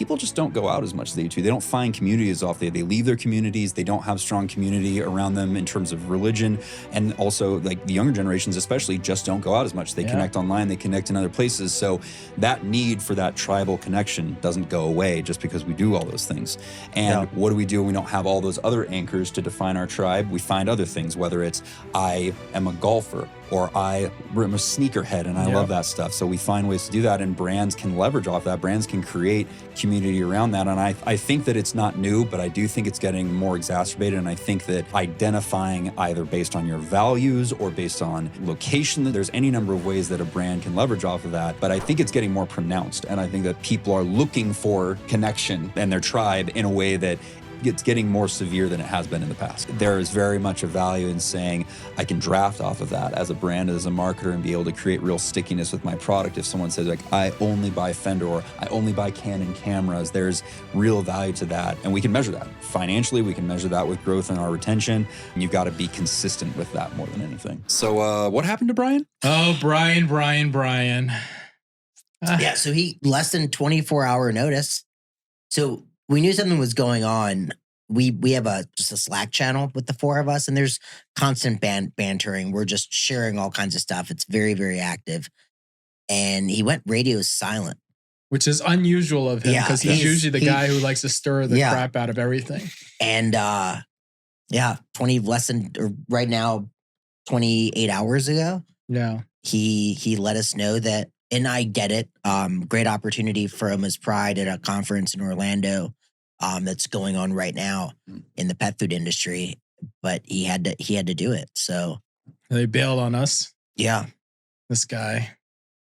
people just don't go out as much as they do. They don't find community as often. They leave their communities. They don't have strong community around them in terms of religion. And also, like, the younger generations especially just don't go out as much. They connect online, they connect in other places. So that need for that tribal connection doesn't go away just because we do all those things. And what do? When we don't have all those other anchors to define our tribe, we find other things, whether it's I am a golfer or I'm a sneakerhead and I love that stuff. So we find ways to do that, and brands can leverage off that. Brands can create community around that. And I think that it's not new, but I do think it's getting more exacerbated. And I think that identifying either based on your values or based on location, that there's any number of ways that a brand can leverage off of that. But I think it's getting more pronounced. And I think that people are looking for connection and their tribe in a way that it's getting more severe than it has been in the past. There is very much a value in saying I can draft off of that as a brand, as a marketer, and be able to create real stickiness with my product. If someone says, like, I only buy Fender or I only buy Canon cameras, there's real value to that. And we can measure that. Financially, we can measure that with growth in our retention. And you've got to be consistent with that more than anything. So what happened to Bryan? Oh, Bryan. Yeah, so he less than 24-hour notice. So we knew something was going on. We have just a Slack channel with the four of us, and there's constant bantering. We're just sharing all kinds of stuff. It's very, very active. And he went radio silent. Which is unusual of him, because he's usually the guy who likes to stir the crap out of everything. And right now, 28 hours ago, he let us know that, and I get it, great opportunity for him as Pride at a conference in Orlando that's going on right now in the pet food industry, but he had to do it. So they bailed on us. Yeah. This guy.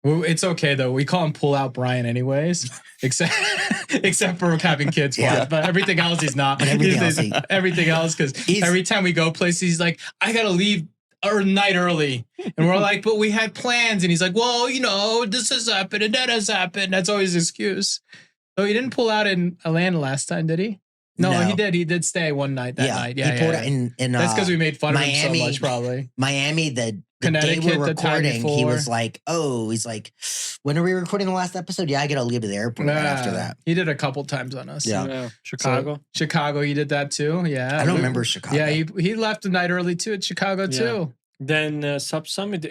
Well, it's okay though. We call him Pull Out Bryan anyways, except for having kids. But everything else he's not. Everything else, because every time we go places, he's like, I gotta leave night early. And we're like, but we had plans. And he's like, well, this has happened and that has happened. That's always his excuse. So he didn't pull out in Atlanta last time, did he? No, he did. He did stay one night that night. Yeah, he pulled out in that's because we made fun of him so much, probably. Miami, the day we're recording, he was like, he's like, when are we recording the last episode? Yeah, I got to leave to the airport right after that. He did a couple times on us. Yeah. Chicago. So, Chicago, he did that too. Yeah. I don't remember Chicago. Yeah, he left a night early too at Chicago too. Then Sub Summit.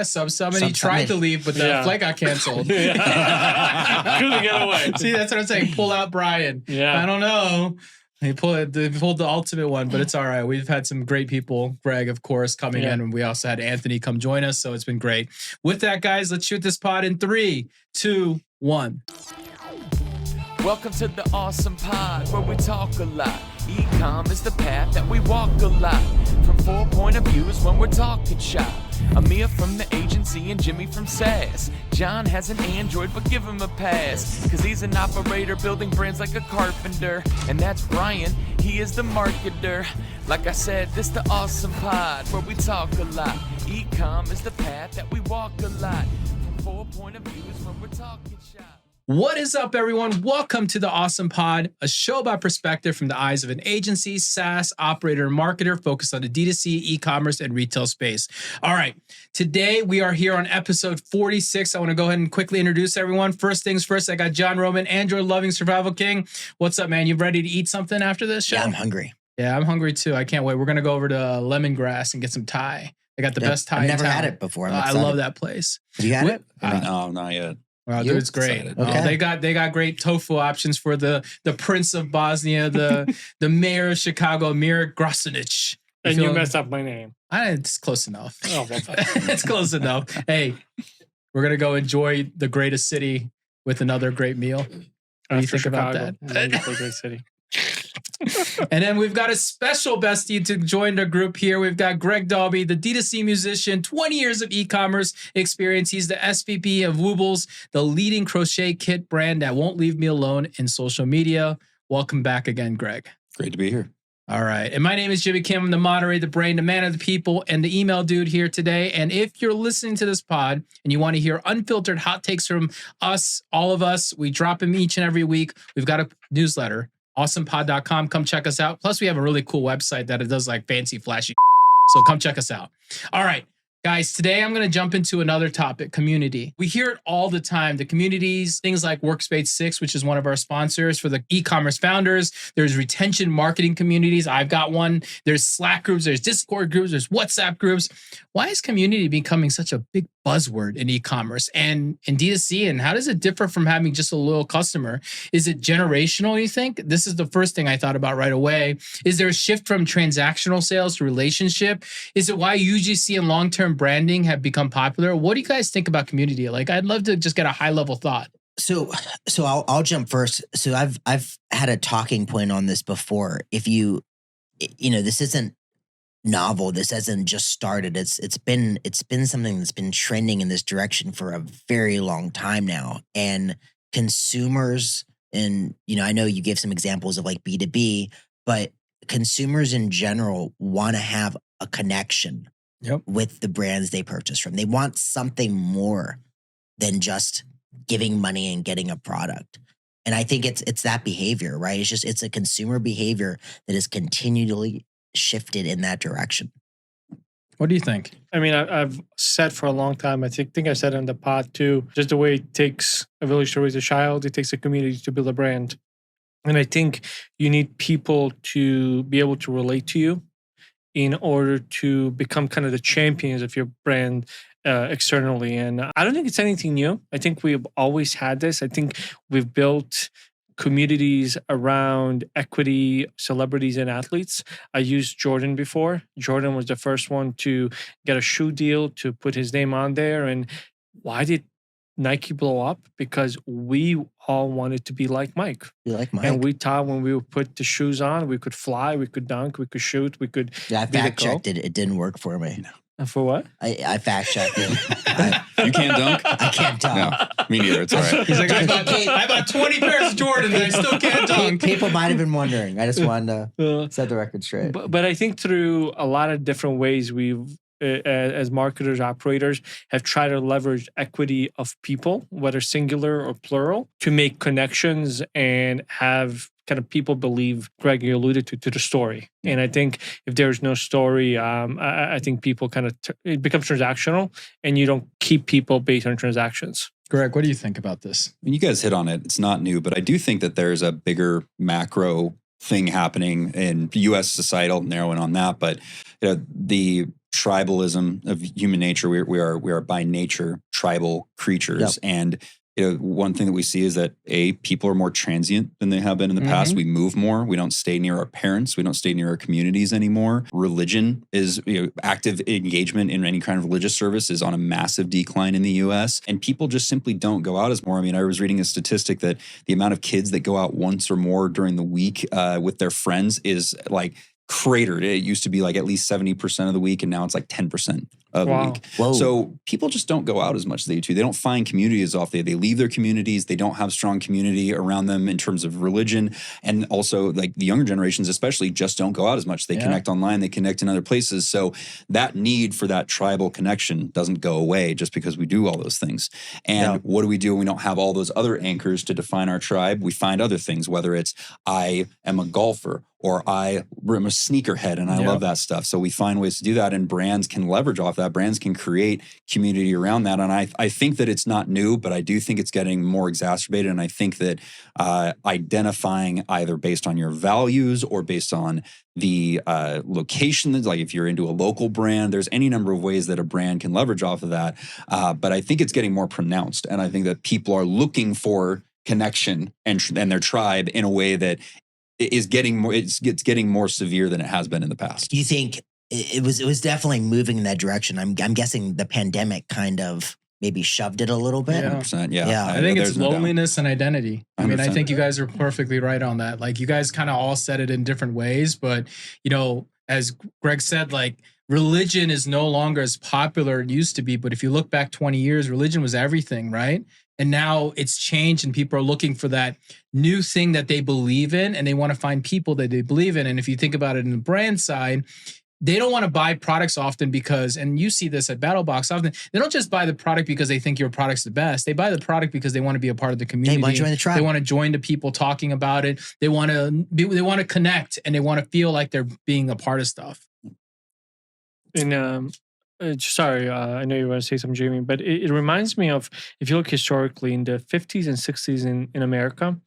Sub Summit. He tried to leave, but the flight got canceled. Couldn't get away. See, that's what I'm saying. Pull out Bryan. Yeah. I don't know. They pulled the ultimate one, but it's all right. We've had some great people. Greg, of course, coming in, and we also had Anthony come join us, so it's been great. With that, guys, let's shoot this pod in 3, 2, 1. Welcome to the Awesome Pod, where we talk a lot. E-com is the path that we walk a lot. From 4 point of views when we're talking shop. Amir from the agency and Jimmy from SAS. John has an Android, but give him a pass, cause he's an operator building brands like a carpenter. And that's Bryan, he is the marketer. Like I said, this the Awesome Pod, where we talk a lot. E-com is the path that we walk a lot. From 4 point of views when we're talking shop. What is up, everyone? Welcome to the Awesome Pod, a show about perspective from the eyes of an agency, SaaS operator, and marketer focused on the D2C, e-commerce, and retail space. All right, today we are here on episode 46. I want to go ahead and quickly introduce everyone. First things first, I got John Roman, Android-loving survival king. What's up, man? You ready to eat something after this show? Yeah, I'm hungry. Yeah, I'm hungry too. I can't wait. We're going to go over to Lemongrass and get some Thai. I got the best Thai in town. I've never had it before. I love that place. Have you had it? No, not yet. Wow, dude, it's great. Okay. They got great tofu options for the Prince of Bosnia, the mayor of Chicago, Amir Grosinic. And you messed up my name. It's close enough. Oh, well, it's close enough. Hey, we're gonna go enjoy the greatest city with another great meal. What do you think about that? Great city. And then we've got a special bestie to join the group here. We've got Greg Dalby, the D2C musician, 20 years of e-commerce experience. He's the SVP of Woobles, the leading crochet kit brand that won't leave me alone in social media. Welcome back again, Greg. Great to be here. All right. And my name is Jimmy Kim. I'm the moderator, the brain, the man of the people, and the email dude here today. And if you're listening to this pod and you want to hear unfiltered hot takes from us, all of us, we drop them each and every week. We've got a newsletter. AwesomePod.com. Come check us out. Plus, we have a really cool website that it does like fancy, flashy. So come check us out. All right. Guys, today I'm going to jump into another topic, community. We hear it all the time. The communities, things like Workspace 6, which is one of our sponsors for the e-commerce founders. There's retention marketing communities. I've got one. There's Slack groups. There's Discord groups. There's WhatsApp groups. Why is community becoming such a big buzzword in e-commerce and in D2C? And how does it differ from having just a loyal customer? Is it generational, you think? This is the first thing I thought about right away. Is there a shift from transactional sales to relationship? Is it why UGC and long-term branding have become popular? What do you guys think about community? Like, I'd love to just get a high-level thought. So I'll jump first. So I've had a talking point on this before. If you this isn't novel. This hasn't just started. It's been something that's been trending in this direction for a very long time now. And consumers, and I know you gave some examples of like B2B, but consumers in general want to have a connection with the brands they purchase from. They want something more than just giving money and getting a product. And I think it's that behavior, right? It's a consumer behavior that has continually shifted in that direction. What do you think? I mean, I've said for a long time, I think I said on the pod too, just the way it takes a village to raise a child, it takes a community to build a brand. And I think you need people to be able to relate to you in order to become kind of the champions of your brand externally. And I don't think it's anything new. I think we've always had this. I think we've built communities around equity, celebrities, and athletes. I used Jordan before. Jordan was the first one to get a shoe deal, to put his name on there. And why did Nike blow up? Because we all wanted to be like Mike. Be like Mike. And we thought when we would put the shoes on, we could fly, we could dunk, we could shoot, we could. Yeah, I fact checked it. It didn't work for me. No. For what? I fact checked it. You can't dunk? I can't dunk. No, me neither. It's all right. He's like, I bought 20 pairs of Jordans and I still can't dunk. People might have been wondering. I just wanted to set the record straight. But I think through a lot of different ways, we've, as marketers, operators, have tried to leverage equity of people, whether singular or plural, to make connections and have kind of people believe, Greg, you alluded to the story. And I think if there's no story, I think people kind of, it becomes transactional and you don't keep people based on transactions. Greg, what do you think about this? I mean, you guys hit on it. It's not new, but I do think that there's a bigger macro thing happening in U.S. society. I'll narrow in on that, but the tribalism of human nature. We are by nature tribal creatures, and one thing that we see is that people are more transient than they have been in the past. We move more. We don't stay near our parents. We don't stay near our communities anymore. Religion is active engagement in any kind of religious service is on a massive decline in the U.S. and people just simply don't go out as more. I mean, I was reading a statistic that the amount of kids that go out once or more during the week with their friends is like cratered. It used to be like at least 70% of the week, and now it's like 10% of the week. Whoa. So people just don't go out as much as they used to. They don't find community as often. They leave their communities. They don't have strong community around them in terms of religion. And also like the younger generations especially just don't go out as much. They connect online. They connect in other places. So that need for that tribal connection doesn't go away just because we do all those things. And what do we do when we don't have all those other anchors to define our tribe? We find other things, whether it's I am a golfer or I'm a sneakerhead and I love that stuff. So we find ways to do that, and brands can leverage off that. Brands can create community around that. And I think that it's not new, but I do think it's getting more exacerbated. And I think that identifying either based on your values or based on the location, like if you're into a local brand, there's any number of ways that a brand can leverage off of that. But I think it's getting more pronounced. And I think that people are looking for connection and their tribe in a way that is getting more. It's getting more severe than it has been in the past. Do you think it was definitely moving in that direction? I'm guessing the pandemic kind of maybe shoved it a little bit. 100%, I think it's loneliness and identity. I mean, 100%. I think you guys are perfectly right on that. Like you guys kind of all said it in different ways, but as Greg said, like religion is no longer as popular as it used to be. But if you look back 20 years, religion was everything, right? And now it's changed and people are looking for that new thing that they believe in, and they want to find people that they believe in. And if you think about it in the brand side, they don't want to buy products often because, and you see this at BattleBox often, they don't just buy the product because they think your product's the best. They buy the product because they want to be a part of the community. They want to join the tribe. They want to join the people talking about it. They want to connect, and they want to feel like they're being a part of stuff. And sorry, I know you were going to say something, Jamie, but it reminds me of, if you look historically in the 50s and 60s in America,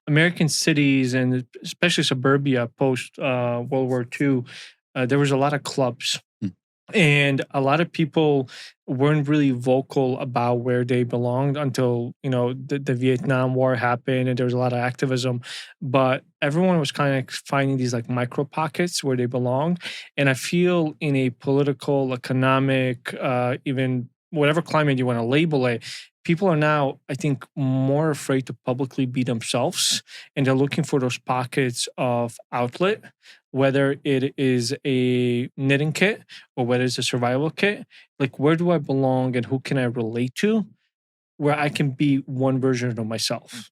American cities and especially suburbia post World War II, there was a lot of clubs. And a lot of people weren't really vocal about where they belonged until, the Vietnam War happened and there was a lot of activism. But everyone was kind of finding these like micro pockets where they belong. And I feel in a political, economic, even whatever climate you want to label it, people are now, I think, more afraid to publicly be themselves. And they're looking for those pockets of outlet, whether it is a knitting kit or whether it's a survival kit. Like, where do I belong and who can I relate to, where I can be one version of myself?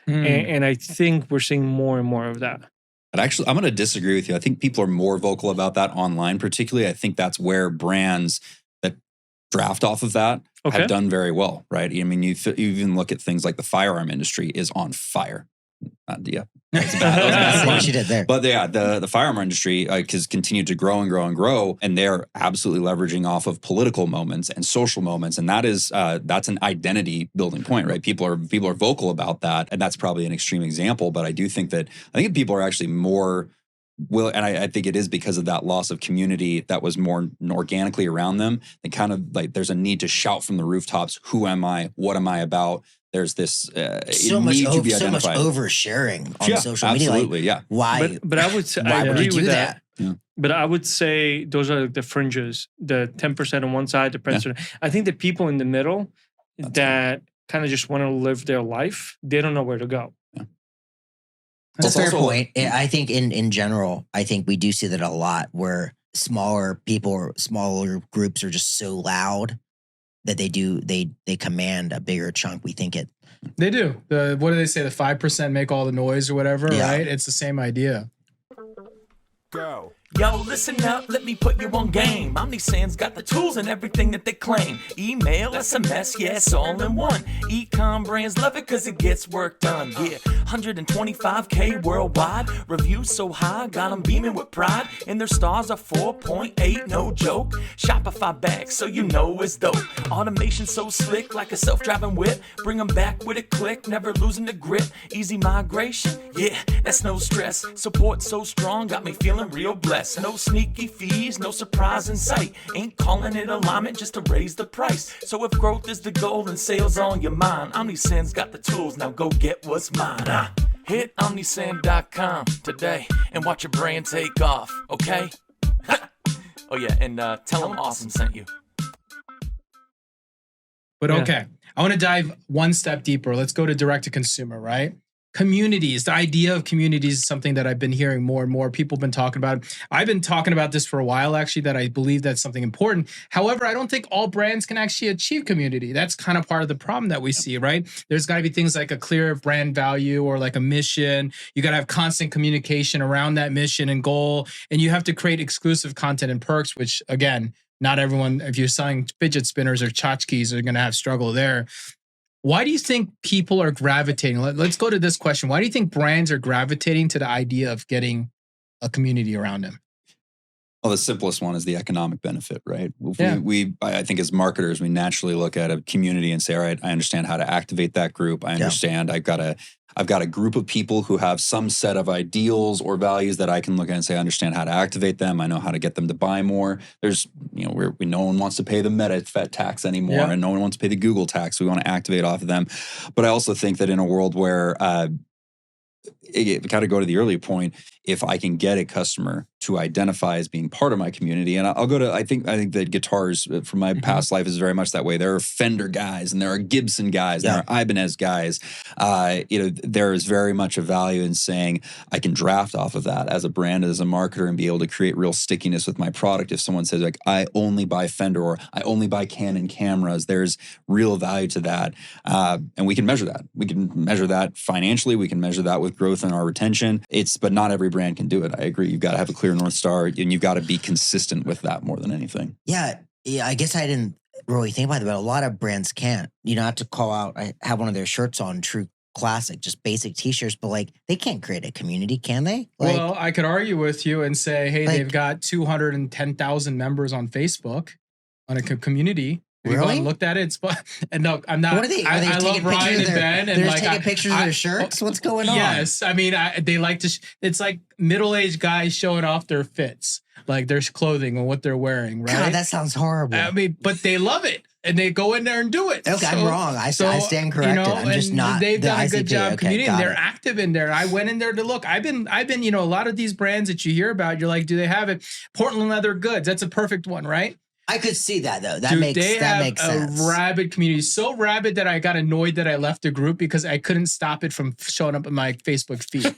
And I think we're seeing more and more of that. But actually, I'm going to disagree with you. I think people are more vocal about that online, particularly. I think that's where brands that draft off of that have done very well, right? I mean, you even look at things like the firearm industry is on fire. That was bad. What you did there. But yeah, the firearm industry has continued to grow and grow and grow, and they're absolutely leveraging off of political moments and social moments, and that's an identity building point, right? People are vocal about that, and that's probably an extreme example. But I think people are actually more will, and I think it is because of that loss of community that was more organically around them. They kind of like there's a need to shout from the rooftops, "Who am I? What am I about?" There's this so much oversharing on social media. Absolutely, yeah. Why? But I would say I agree with that. Yeah. But I would say those are the fringes, the 10% on one side, the 10%. I think the people in the middle that kind of just want to live their life, they don't know where to go. That's a fair point. I think in general, I think we do see that a lot where smaller people or smaller groups are just so loud that they command a bigger chunk. We think it. They do. What do they say? The 5% make all the noise or whatever, right? It's the same idea. Go. Yo, listen up, let me put you on game. OmniSend's got the tools and everything that they claim. Email, SMS, yes, all in one. E-com brands love it cause it gets work done. Yeah, 125K worldwide. Reviews so high, got them beaming with pride. And their stars are 4.8, no joke. Shopify back, so you know it's dope. Automation so slick, like a self-driving whip. Bring them back with a click, never losing the grip. Easy migration, yeah, that's no stress. Support so strong, got me feeling real blessed. No sneaky fees, no surprise in sight. Ain't calling it alignment just to raise the price. So if growth is the goal and sales on your mind, OmniSend's got the tools, now go get what's mine. Hit OmniSend.com today and watch your brand take off, okay? Oh yeah, and tell them Awesome sent you. But okay, I want to dive one step deeper. Let's go to direct to consumer, right? Communities, the idea of communities is something that I've been hearing more and more. People have been talking about it. I've been talking about this for a while, actually, that I believe that's something important. However, I don't think all brands can actually achieve community. That's kind of part of the problem that we see, right? There's got to be things like a clear brand value or like a mission. You got to have constant communication around that mission and goal. And you have to create exclusive content and perks, which, again, not everyone, if you're selling fidget spinners or tchotchkes, are going to have struggle there. Why do you think people are gravitating? Let's go to this question. Why do you think brands are gravitating to the idea of getting a community around them? Well, the simplest one is the economic benefit, right? I think as marketers, we naturally look at a community and say, all right, I understand how to activate that group. I understand I've got a group of people who have some set of ideals or values that I can look at and say, I understand how to activate them. I know how to get them to buy more. There's, no one wants to pay the Meta tax anymore, and no one wants to pay the Google tax. We want to activate off of them. But I also think that in a world where it kind of go to the earlier point, if I can get a customer to identify as being part of my community, and I'll go to, I think that guitars from my past life is very much that way. There are Fender guys and there are Gibson guys, there are Ibanez guys. There is very much a value in saying I can draft off of that as a brand, as a marketer, and be able to create real stickiness with my product. If someone says like, I only buy Fender or I only buy Canon cameras, there's real value to that. And we can measure that. We can measure that financially. We can measure that with growth in our retention. But not every brand can do it. I agree. You've got to have a clear North Star, and you've got to be consistent with that more than anything. Yeah. I guess I didn't really think about it, but a lot of brands can't. Not to call out, I have one of their shirts on, True Classic, just basic t-shirts, but like they can't create a community, can they? Well, I could argue with you and say, hey, they've got 210,000 members on Facebook. on a community. Really? Looked at it. And no, I'm not. What are they? Are they I love Bryan and Ben. They're just taking pictures of their shirts? What's going on? Yes. I mean, they like to, it's like middle-aged guys showing off their fits, like their clothing and what they're wearing, right? God, that sounds horrible. I mean, but they love it. And they go in there and do it. Okay, I'm wrong. I stand corrected. I'm just not. They've done a good job okay, communicating. They're active in there. I went in there to look. I've been, a lot of these brands that you hear about, you're like, do they have it? Portland Leather Goods. That's a perfect one, right? I could see that though. That makes sense. A rabid community, so rabid that I got annoyed that I left the group because I couldn't stop it from showing up in my Facebook feed.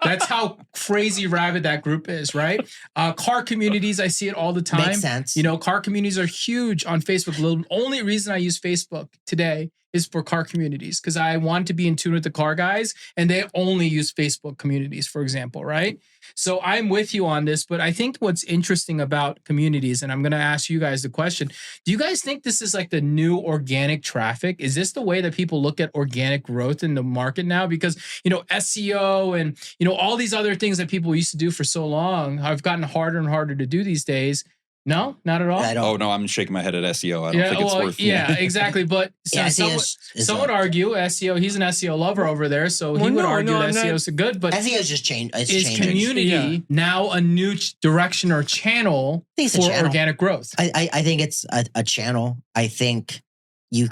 That's how crazy rabid that group is, right? Car communities, I see it all the time. Makes sense. Car communities are huge on Facebook. The only reason I use Facebook today is for car communities because I want to be in tune with the car guys, and they only use Facebook communities, for example, right? So I'm with you on this, but I think what's interesting about communities, and I'm going to ask you guys the question, do you guys think this is like the new organic traffic? Is this the way that people look at organic growth in the market now? Because, SEO and, all these other things that people used to do for so long have gotten harder and harder to do these days. No, not at all. Oh no, I'm shaking my head at SEO. I don't think it's worth. Yeah, exactly. But some would argue SEO. He's an SEO lover over there, so he would argue that SEO is good. But SEO is just changed. Is community now a new direction or channel for organic growth? I think it's a channel. I think you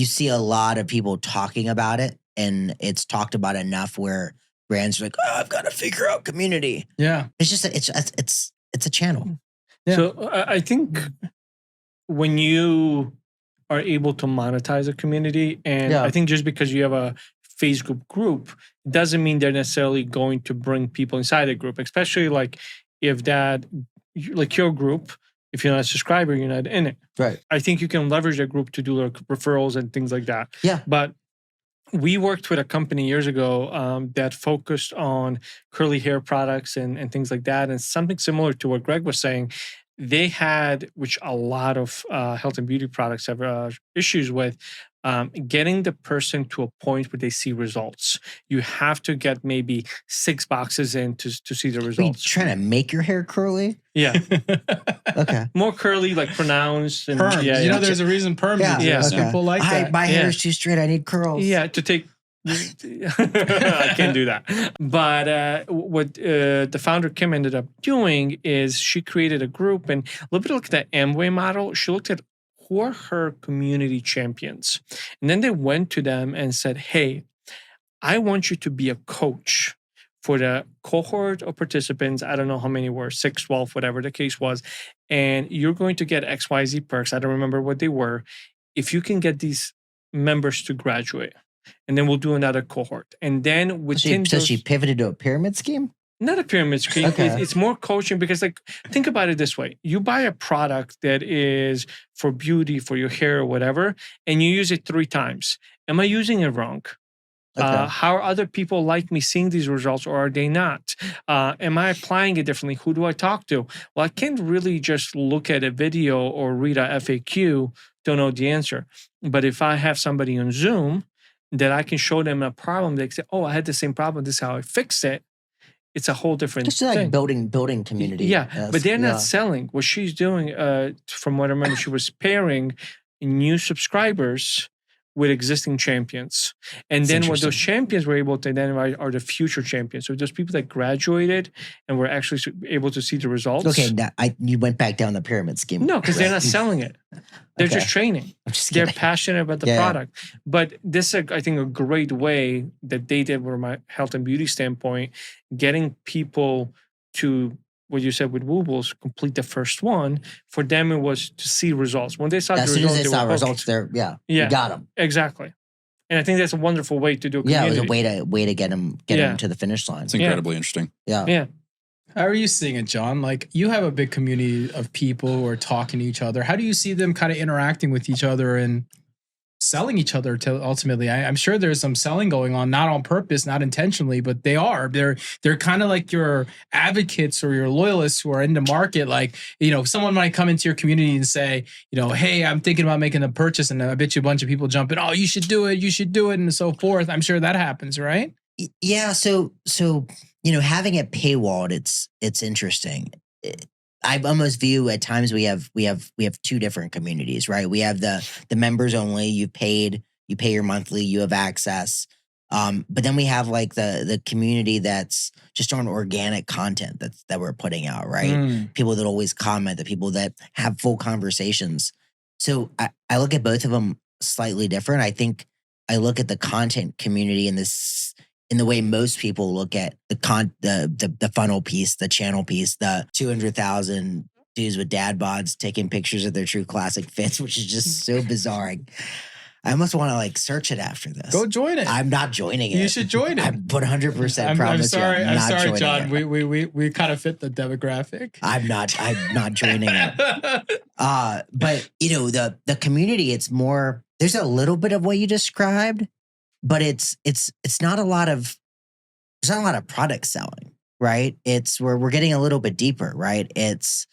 see a lot of people talking about it, and it's talked about enough where brands are like, "Oh, I've got to figure out community." Yeah, it's just it's a channel. Yeah. So I think when you are able to monetize a community, and I think just because you have a Facebook group doesn't mean they're necessarily going to bring people inside the group, especially like if your group, if you're not a subscriber, you're not in it. Right. I think you can leverage that group to do like referrals and things like that. Yeah. But we worked with a company years ago that focused on curly hair products and things like that. And something similar to what Greg was saying, they had, which a lot of health and beauty products have issues with, getting the person to a point where they see results. You have to get maybe 6 boxes in to see the results. Are you trying to make your hair curly? Yeah. Okay. More curly, like pronounced. And, perm. There's a reason perm exists. Okay. People like that. My hair is too straight. I need curls. Yeah, to take... I can't do that. But what the founder, Kim, ended up doing is she created a group, and a little bit like the Amway model. She looked at who are her community champions. And then they went to them and said, hey, I want you to be a coach for the cohort of participants. I don't know how many were, 6, 12, whatever the case was. And you're going to get XYZ perks. I don't remember what they were. If you can get these members to graduate, and then we'll do another cohort. And then within she pivoted to a pyramid scheme? Not a pyramid scheme. Okay. It's more coaching because, like, think about it this way. You buy a product that is for beauty, for your hair or whatever, and you use it 3 times. Am I using it wrong? Okay. How are other people like me seeing these results, or are they not? Am I applying it differently? Who do I talk to? Well, I can't really just look at a video or read a FAQ to know the answer. But if I have somebody on Zoom that I can show them a problem, they say, oh, I had the same problem. This is how I fixed it. It's a whole different thing. Just like building community. Yeah, but they're not selling. What she's doing, from what I remember, she was pairing new subscribers with existing champions. And then what those champions were able to identify are the future champions. So those people that graduated and were actually able to see the results. Okay, now you went back down the pyramid scheme. No, because they're not selling it. They're just training. They're passionate about the product. But this is, I think, a great way that they did from a health and beauty standpoint, getting people to, what you said with Woobles, complete the first one. For them, it was to see results. When they saw the results, as soon as they saw results, you got them. Exactly. And I think that's a wonderful way to do a community. Yeah, it was a way to get them to the finish line. It's incredibly interesting. Yeah. How are you seeing it, John? Like, you have a big community of people who are talking to each other. How do you see them kind of interacting with each other and selling each other to ultimately? I'm sure there's some selling going on, not on purpose, not intentionally, but they are. They're kind of like your advocates or your loyalists who are in the market. Like, someone might come into your community and say, hey, I'm thinking about making a purchase, and I bet you a bunch of people jump in. Oh, you should do it, and so forth. I'm sure that happens, right? Yeah. So having it paywalled, it's interesting. I almost view at times we have two different communities, right? We have the members only. You pay your monthly, you have access. But then we have like the community that's just on organic content that we're putting out, right? People that always comment, the people that have full conversations. So I look at both of them slightly different. I think I look at the content community in the way most people look at the funnel piece, the channel piece, the 200,000 dudes with dad bods taking pictures of their true classic fits, which is just so bizarre. I almost want to like search it after this. Go join it. I'm not joining it. You should join it. I 100% promise you. I'm sorry, John. It. We kind of fit the demographic. I'm not joining it. But you know, the community, it's more, there's a little bit of what you described, but it's not a lot of, there's not a lot of product selling, right? It's where we're getting a little bit deeper, right? It's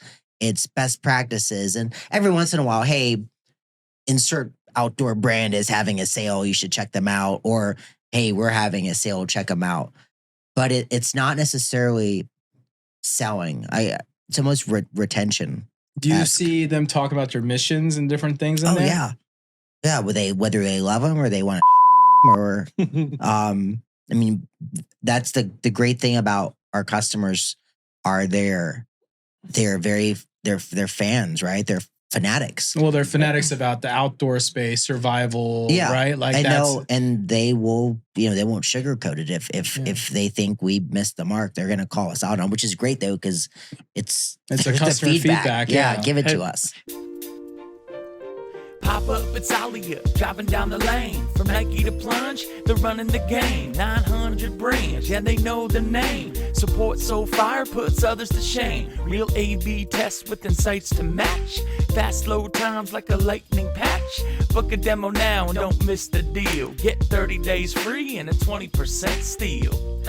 best practices. And every once in a while, hey, insert outdoor brand is having a sale, you should check them out. Or, hey, we're having a sale, check them out. But it's not necessarily selling. It's almost retention. Do you see them talk about your missions and different things in there? Yeah. Yeah, whether they love them or they want to or I mean, that's the great thing about our customers are they're fans, right? They're fanatics. Well, they're fanatics about the outdoor space, survival, right? Like I know, and they will, they won't sugarcoat it. If they think we missed the mark, they're going to call us out on, which is great though, because it's a customer feedback. Yeah, give it to us. Pop up, it's Alia, driving down the lane. From Nike to Plunge, they're running the game. 900 brands, yeah, they know the name. Support so fire, puts others to shame. Real A/B tests with insights to match. Fast load times like a lightning patch. Book a demo now and don't miss the deal. Get 30 days free and a 20% steal.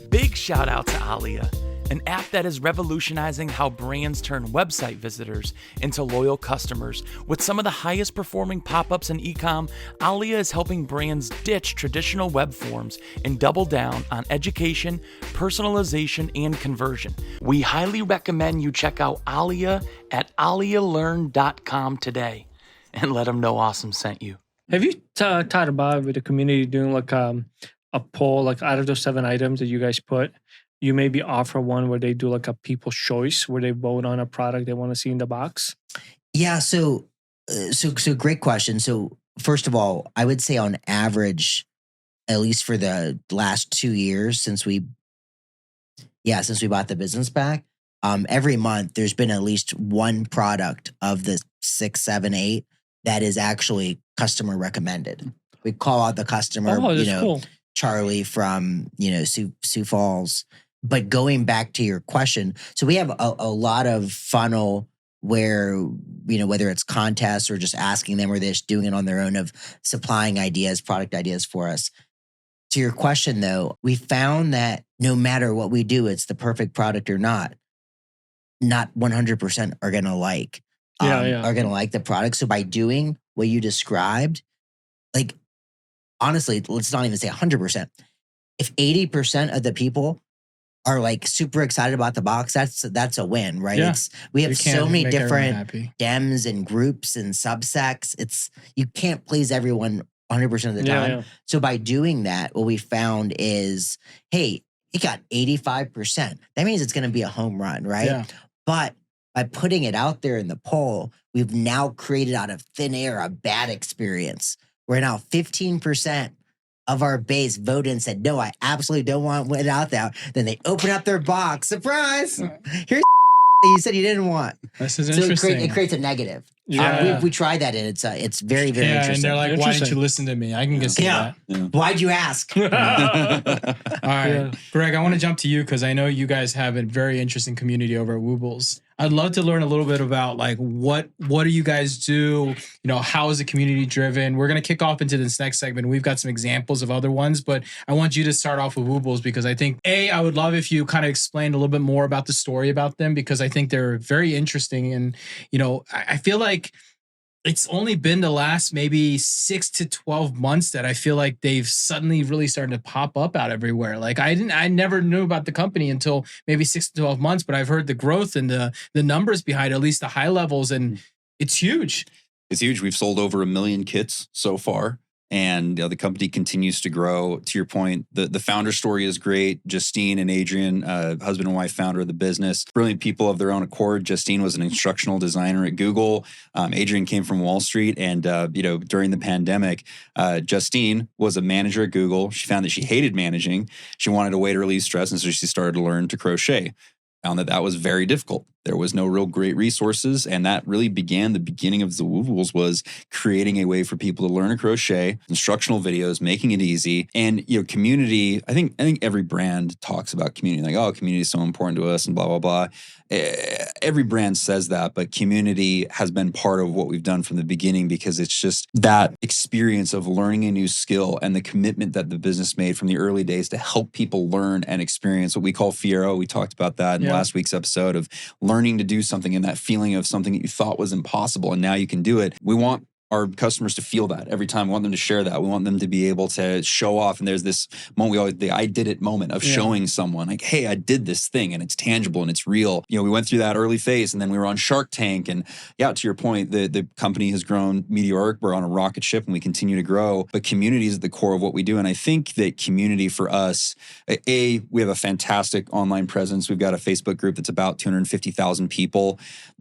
Big shout out to Alia, an app that is revolutionizing how brands turn website visitors into loyal customers. With some of the highest performing pop-ups in e-com, Alia is helping brands ditch traditional web forms and double down on education, personalization, and conversion. We highly recommend you check out Alia at alialearn.com today and let them know Awesome sent you. Have you talked about with the community doing like a poll, like out of those 7 items that you guys put, you maybe offer one where they do like a people's choice, where they vote on a product they want to see in the box? Yeah. So great question. So first of all, I would say on average, at least for the last 2 years since we bought the business back, every month there's been at least one product of the 6, 7, 8 that is actually customer recommended. We call out the customer, cool. Charlie from, Sioux Falls. But going back to your question, so we have a lot of funnel where, whether it's contests or just asking them or they're just doing it on their own of supplying ideas, product ideas for us. To your question though, we found that no matter what we do, it's the perfect product or not 100% are going to are going to like the product. So by doing what you described, like, honestly, let's not even say 100%. If 80% of the people are like super excited about the box, that's a win, right? Yeah. We have so many different dems and groups and subsects. You can't please everyone 100% of the time. Yeah. So by doing that, what we found is, hey, it got 85%. That means it's going to be a home run, right? Yeah. But by putting it out there in the poll, we've now created out of thin air a bad experience. We're now 15% of our base voted and said, no, I absolutely don't want it out there. Then they open up their box. Surprise! Here's that you said you didn't want. This is interesting. It creates a negative. Yeah. We tried that and it's very, very interesting. And they're like, why didn't you listen to me? I can get that. Yeah. Why'd you ask? All right. Greg, I want to jump to you because I know you guys have a very interesting community over at Woobles. I'd love to learn a little bit about like what do you guys do? How is the community driven? We're going to kick off into this next segment. We've got some examples of other ones, but I want you to start off with Woobles because I think I would love if you kind of explained a little bit more about the story about them because I think they're very interesting and I feel like it's only been the last maybe 6 to 12 months that I feel like they've suddenly really started to pop up out everywhere. Like I never knew about the company until maybe 6 to 12 months, but I've heard the growth and the numbers behind at least the high levels, and it's huge. It's huge. We've sold over 1 million kits so far. And the company continues to grow. To your point, the founder story is great. Justine and Adrian, husband and wife founder of the business, brilliant people of their own accord. Justine was an instructional designer at Google. Adrian came from Wall Street. And, during the pandemic, Justine was a manager at Google. She found that she hated managing. She wanted a way to relieve stress. And so she started to learn to crochet. Found that was very difficult. There was no real great resources, and that really began the beginning of the Woobles, was creating a way for people to learn to crochet, instructional videos, making it easy, and community. I think every brand talks about community, like, oh, community is so important to us, and blah blah blah. Every brand says that, but community has been part of what we've done from the beginning, because it's just that experience of learning a new skill and the commitment that the business made from the early days to help people learn and experience what we call Fiero. We talked about that in last week's episode of learning to do something, and that feeling of something that you thought was impossible and now you can do it. We want our customers to feel that every time. We want them to share that. We want them to be able to show off. And there's this moment, the I did it moment of showing someone like, hey, I did this thing, and it's tangible and it's real. We went through that early phase, and then we were on Shark Tank. And to your point, the company has grown meteoric. We're on a rocket ship and we continue to grow. But community is at the core of what we do. And I think that community for us, we have a fantastic online presence. We've got a Facebook group that's about 250,000 people.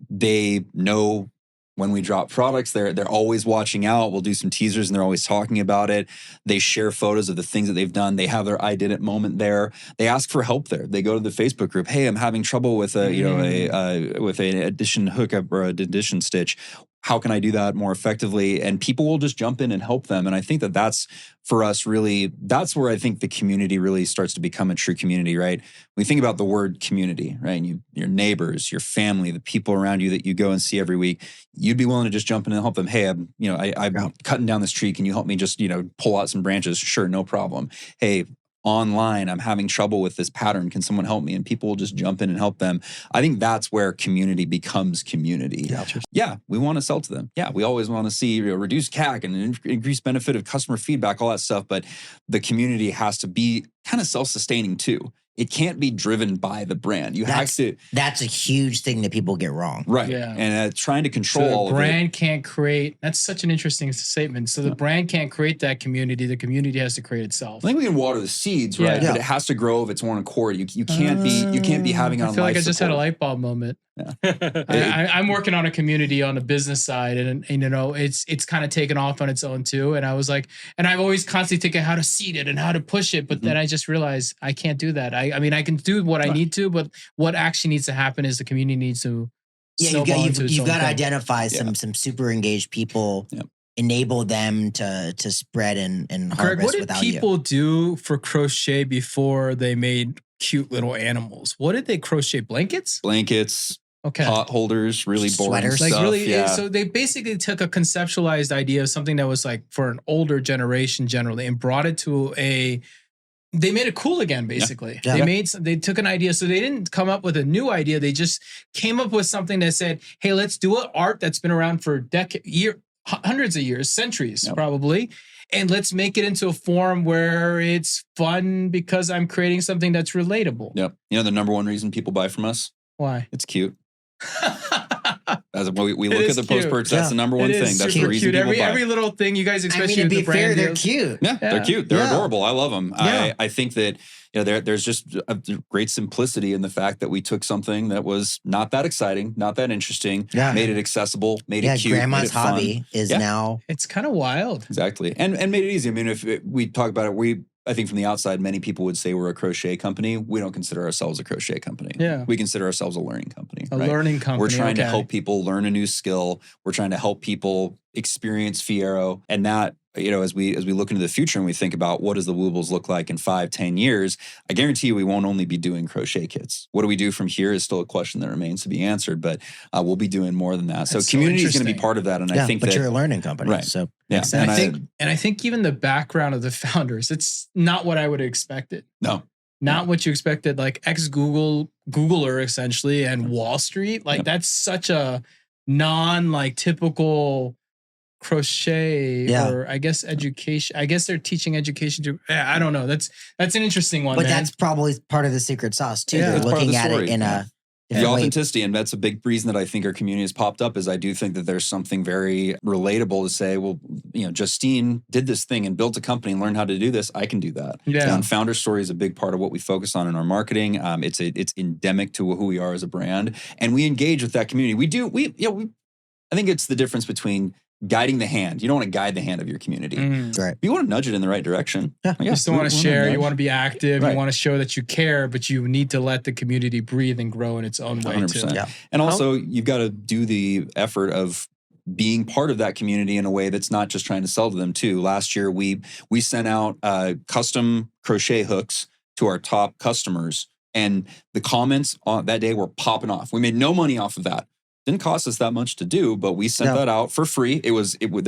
They know when we drop products, they're always watching out. We'll do some teasers and they're always talking about it. They share photos of the things that they've done. They have their I did it moment there. They ask for help there. They go to the Facebook group. Hey, I'm having trouble with with an addition hookup or an addition stitch. How can I do that more effectively? And people will just jump in and help them. And I think that that's, for us, really, that's where I think the community really starts to become a true community, right? When you think about the word community, right? And your neighbors, your family, the people around you that you go and see every week, you'd be willing to just jump in and help them. Hey, I'm cutting down this tree. Can you help me just, pull out some branches? Sure, no problem. Hey, online, I'm having trouble with this pattern. Can someone help me? And people will just jump in and help them. I think that's where community becomes community. Yeah, we want to sell to them. Yeah, we always want to see reduced CAC and increased benefit of customer feedback, all that stuff. But the community has to be kind of self-sustaining too. It can't be driven by the brand. That's a huge thing that people get wrong. Right. Yeah. And trying to control all of it. The brand can't create, that's such an interesting statement. So the brand can't create that community. The community has to create itself. I think we can water the seeds, right? Yeah. But it has to grow of its own accord. You can't be having it on life support. I feel like I just had a light bulb moment. Yeah. I'm working on a community on the business side, and it's kind of taken off on its own too. And I was like, and I've always constantly thinking how to seed it and how to push it, but then I just realized I can't do that. I mean, I can do what I need to, but what actually needs to happen is the community needs to. You've got to identify some super engaged people. Yep. Enable them to spread and harvest without you. What did people do for crochet before they made cute little animals? What did they crochet? Blankets? Okay. Pot holders, really boring sweaters. stuff. So they basically took a conceptualized idea of something that was like for an older generation generally and brought it to they made it cool again, basically. Yeah. They took an idea. So they didn't come up with a new idea. They just came up with something that said, hey, let's do an art that's been around for hundreds of years, centuries, probably. And let's make it into a form where it's fun because I'm creating something that's relatable. Yep. The number one reason people buy from us? Why? It's cute. As we look at the post-purchase, that's the number one thing. That's the reason people buy. Every little thing you guys, especially to be fair, they're cute. Yeah, they're cute. They're adorable. I love them. Yeah. I think that there's just a great simplicity in the fact that we took something that was not that exciting, not that interesting, made it accessible, made it cute. Grandma's hobby is now. It's kind of wild. Exactly. And made it easy. I mean, if we talk about it, I think from the outside, many people would say we're a crochet company. We don't consider ourselves a crochet company. Yeah. We consider ourselves a learning company. Learning company. We're trying to help people learn a new skill. We're trying to help people experience Fiero. And that, as we look into the future and we think about what does the Woobles look like in 5-10 years, I guarantee you we won't only be doing crochet kits. What do we do from here is still a question that remains to be answered, but we'll be doing more than that. So community is going to be part of that. And I think but you're a learning company. Right. So yeah. And I think even the background of the founders, it's not what I would have expected. No. Not what you expected, like Googler essentially and Wall Street. Like that's such a typical Crochet or I guess education. I guess they're teaching education to. I don't know. That's an interesting one. But man. that's probably part of the secret sauce too. Yeah. They're looking at it in a the authenticity, and that's a big reason that I think our community has popped up. Is I do think that there's something very relatable to say, well, Justine did this thing and built a company and learned how to do this. I can do that. Yeah. And founder story is a big part of what we focus on in our marketing. It's endemic to who we are as a brand, and we engage with that community. I think it's the difference between guiding the hand. You don't want to guide the hand of your community. Right. You want to nudge it in the right direction. Yeah. You still want to share. You want to be active. Right. You want to show that you care, but you need to let the community breathe and grow in its own way 100%. too. Yeah. And also, you've got to do the effort of being part of that community in a way that's not just trying to sell to them too. Last year, we sent out custom crochet hooks to our top customers, and the comments on that day were popping off. We made no money off of that. Didn't cost us that much to do, but we sent that out for free. There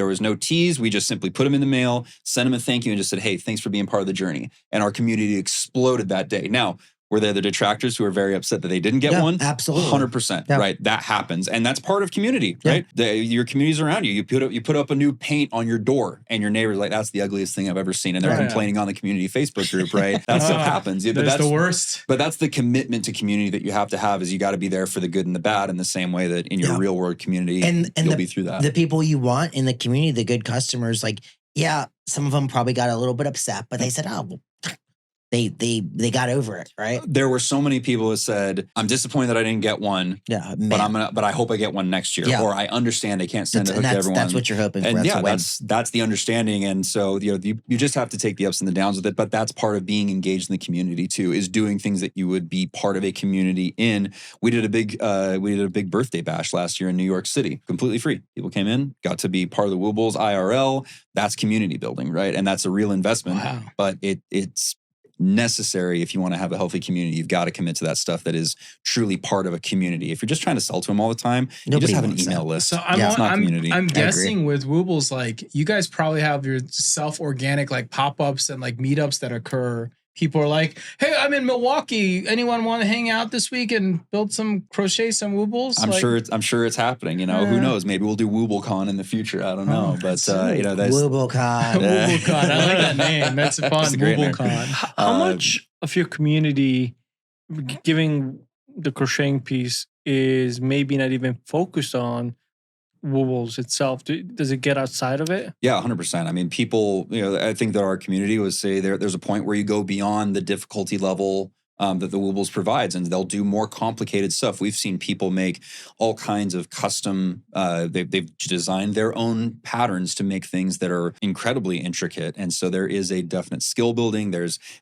was no tease. We just simply put them in the mail, sent them a thank you, and just said, hey, thanks for being part of the journey. And our community exploded that day. Now, were there the detractors who are very upset that they didn't get one? Absolutely. 100%, right? That happens. And that's part of community, right? Your community's around you. You put up a new paint on your door and your neighbor's like, that's the ugliest thing I've ever seen. And they're complaining on the community Facebook group, right? That stuff happens. That's the worst. But that's the commitment to community that you have to have, is you got to be there for the good and the bad in the same way that in your real world community, and you'll be through that. The people you want in the community, the good customers, like, some of them probably got a little bit upset, but they said, They got over it, right? There were so many people who said, "I'm disappointed that I didn't get one. Yeah, but I hope I get one next year." Or I understand they can't send a hook to everyone. That's what you're hoping for. And that's the understanding. And so you just have to take the ups and the downs with it. But that's part of being engaged in the community too, is doing things that you would be part of a community in. We did a big birthday bash last year in New York City, completely free. People came in, got to be part of the Woobles IRL. That's community building, right? And that's a real investment. Wow. But it's necessary. If you want to have a healthy community, you've got to commit to that stuff that is truly part of a community. If you're just trying to sell to them all the time, you just have an email list. So it's not community. I'm guessing with Woobles, like, you guys probably have your self-organic like pop-ups and like meetups that occur. People are like, hey, I'm in Milwaukee. Anyone want to hang out this week and build some crochet, some Woobles? I'm sure it's happening. Who knows? Maybe we'll do WoobleCon in the future. I don't know. But that's WoobleCon. WoobleCon. I like that name. That's fun. WoobleCon. How much of your community, giving the crocheting piece, is maybe not even focused on Woobles itself? Does it get outside of it? Yeah, 100%. I mean, people, I think that our community would say there's a point where you go beyond the difficulty level that the Woobles provides, and they'll do more complicated stuff. We've seen people make all kinds of custom, they've designed their own patterns to make things that are incredibly intricate. And so there is a definite skill building.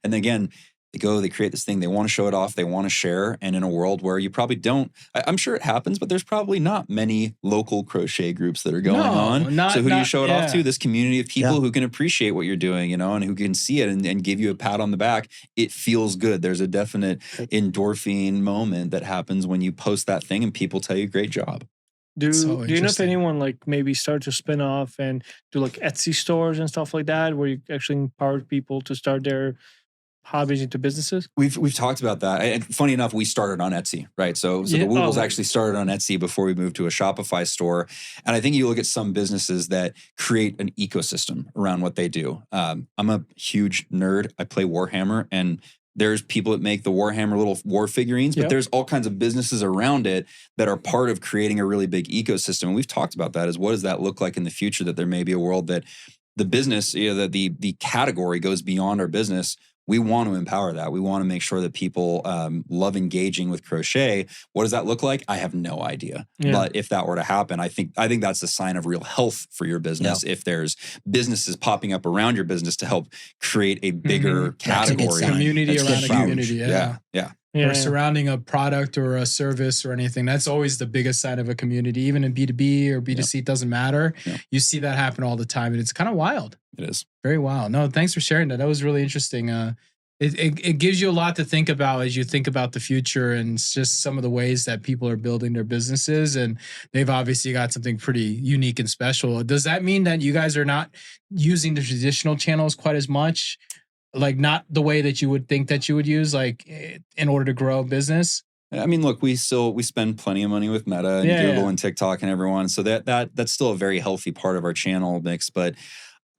And again, they create this thing, they want to show it off, they want to share. And in a world where you probably don't, I'm sure it happens, but there's probably not many local crochet groups that are going on. So who do you show it off to? This community of people who can appreciate what you're doing, and who can see it and give you a pat on the back. It feels good. There's a definite endorphin moment that happens when you post that thing and people tell you, great job. Do you know if anyone like maybe start to spin off and do like Etsy stores and stuff like that, where you actually empower people to start their hobbies into businesses? We've talked about that. And funny enough, we started on Etsy, right? So the Woobles actually started on Etsy before we moved to a Shopify store. And I think you look at some businesses that create an ecosystem around what they do. I'm a huge nerd. I play Warhammer, and there's people that make the Warhammer little war figurines, but there's all kinds of businesses around it that are part of creating a really big ecosystem. And we've talked about that, is what does that look like in the future, that there may be a world that the business, that the category goes beyond our business. We want to empower that. We want to make sure that people love engaging with crochet. What does that look like? I have no idea. Yeah. But if that were to happen, I think that's a sign of real health for your business. If there's businesses popping up around your business to help create a bigger category. Community around a community. Yeah. Or surrounding a product or a service or anything. That's always the biggest side of a community. Even in B2B or B2C, it doesn't matter. Yeah. You see that happen all the time, and it's kind of wild. It is. Very wild. No, thanks for sharing that. That was really interesting. It gives you a lot to think about as you think about the future, and it's just some of the ways that people are building their businesses, and they've obviously got something pretty unique and special. Does that mean that you guys are not using the traditional channels quite as much? Like, not the way that you would think that you would use, like, in order to grow a business? I mean, look, we spend plenty of money with Meta and Google and TikTok and everyone. So that's still a very healthy part of our channel mix. But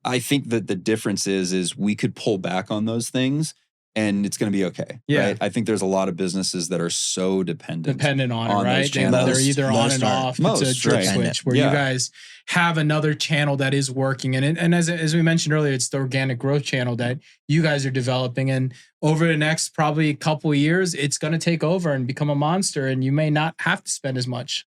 I think that the difference is we could pull back on those things and it's going to be okay. Yeah. Right? I think there's a lot of businesses that are so dependent on it, right? They're either on and off. It's a drip switch where you guys have another channel that is working. And as we mentioned earlier, it's the organic growth channel that you guys are developing. And over the next probably couple of years, it's going to take over and become a monster. And you may not have to spend as much.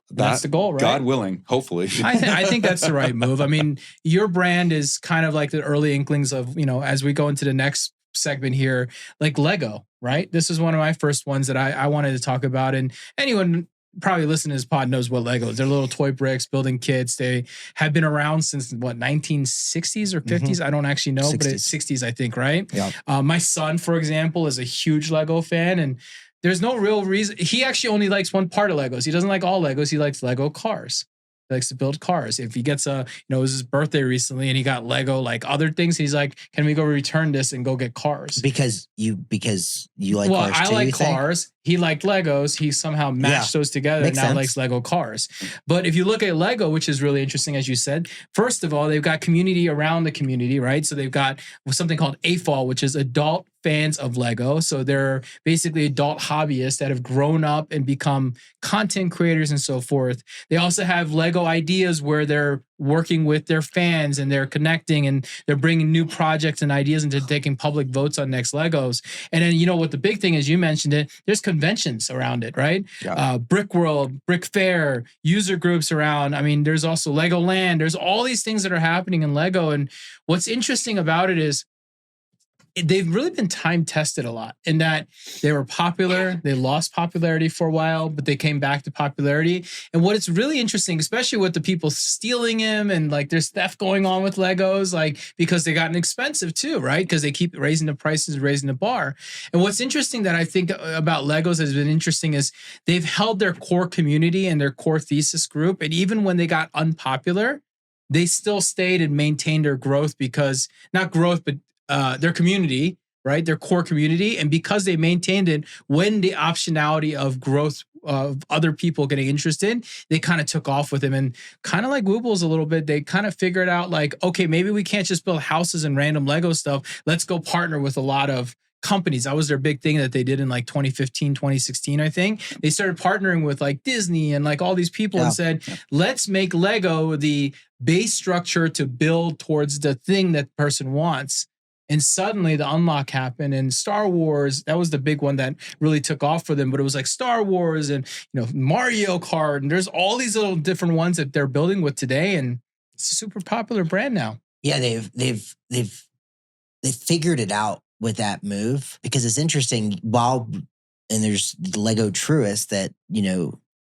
That's the goal, right? God willing, hopefully. I think that's the right move. I mean, your brand is kind of like the early inklings of, as we go into the next segment here, like Lego, right? This is one of my first ones that I wanted to talk about. And anyone probably listening to this pod knows what Lego is. They're little toy bricks, building kits. They have been around since 1960s or 50s? Mm-hmm. I don't actually know, 60s. But it's 60s, I think, right? Yeah. My son, for example, is a huge Lego fan, and there's no real reason. He actually only likes one part of Legos. He doesn't like all Legos. He likes Lego cars. He likes to build cars. If he gets it was his birthday recently and he got Lego, like other things, he's like, can we go return this and go get cars? Because you like cars too, I like cars. He liked Legos. He somehow matched those together and now likes Lego cars. But if you look at Lego, which is really interesting, as you said, first of all, they've got community around the community, right? So they've got something called AFOL, which is adult fans of Lego. So they're basically adult hobbyists that have grown up and become content creators and so forth. They also have Lego ideas where they're working with their fans and they're connecting and they're bringing new projects and ideas into taking public votes on next Legos. And then, what the big thing is, you mentioned it, there's conventions around it, right? Yeah. Brick World, Brick Fair, user groups around. I mean, there's also Legoland. There's all these things that are happening in Lego. And what's interesting about it is they've really been time tested a lot in that they were popular. They lost popularity for a while, but they came back to popularity. And what it's really interesting, especially with the people stealing them and like there's theft going on with Legos, like because they gotten expensive too, right? Because they keep raising the prices, raising the bar. And what's interesting that I think about Legos has been interesting is they've held their core community and their core thesis group. And even when they got unpopular, they still stayed and maintained their growth because not growth, but their community, right? Their core community. And because they maintained it, when the optionality of growth of other people getting interested, they kind of took off with them. And kind of like Woobles a little bit, they kind of figured out like, okay, maybe we can't just build houses and random Lego stuff. Let's go partner with a lot of companies. That was their big thing that they did in like 2015, 2016, I think. They started partnering with like Disney and like all these people and said, let's make Lego the base structure to build towards the thing that person wants. And suddenly the unlock happened, and Star Wars, that was the big one that really took off for them. But it was like Star Wars and Mario Kart, and there's all these little different ones that they're building with today, and it's a super popular brand now. Yeah, they've figured it out with that move because it's interesting. And there's the Lego truist that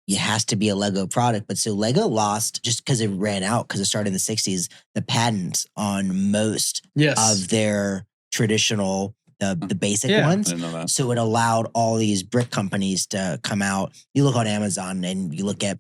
it has to be a Lego product. But so Lego lost, just because it ran out, because it started in the 60s, the patents on most of their traditional, the basic ones. I didn't know that. So it allowed all these brick companies to come out. You look on Amazon and you look at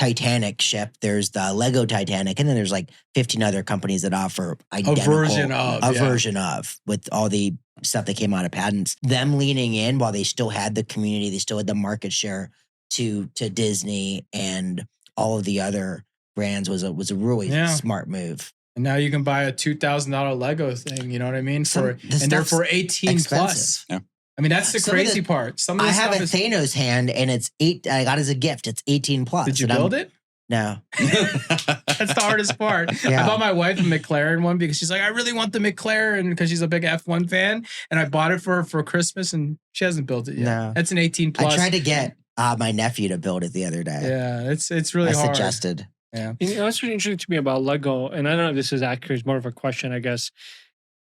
Titanic ship, there's the Lego Titanic, and then there's like 15 other companies that offer identical, a version of with all the stuff that came out of patents. Them leaning in while they still had the community, they still had the market share to Disney and all of the other brands was a really smart move. And now you can buy a $2,000 Lego thing, you know what I mean? And they're for 18 plus. Yeah. I mean, that's the crazy part. Some of I have a Thanos hand and it's I got as a gift. It's 18 plus. Did you build it? No. That's the hardest part. Yeah. I bought my wife a McLaren one because she's like, I really want the McLaren because she's a big F1 fan. And I bought it for Christmas and she hasn't built it yet. No. That's an 18 plus. I tried to get my nephew to build it the other day. Yeah, it's really hard. I suggested. Yeah. What's really interesting to me about Lego, and I don't know if this is accurate, it's more of a question, I guess,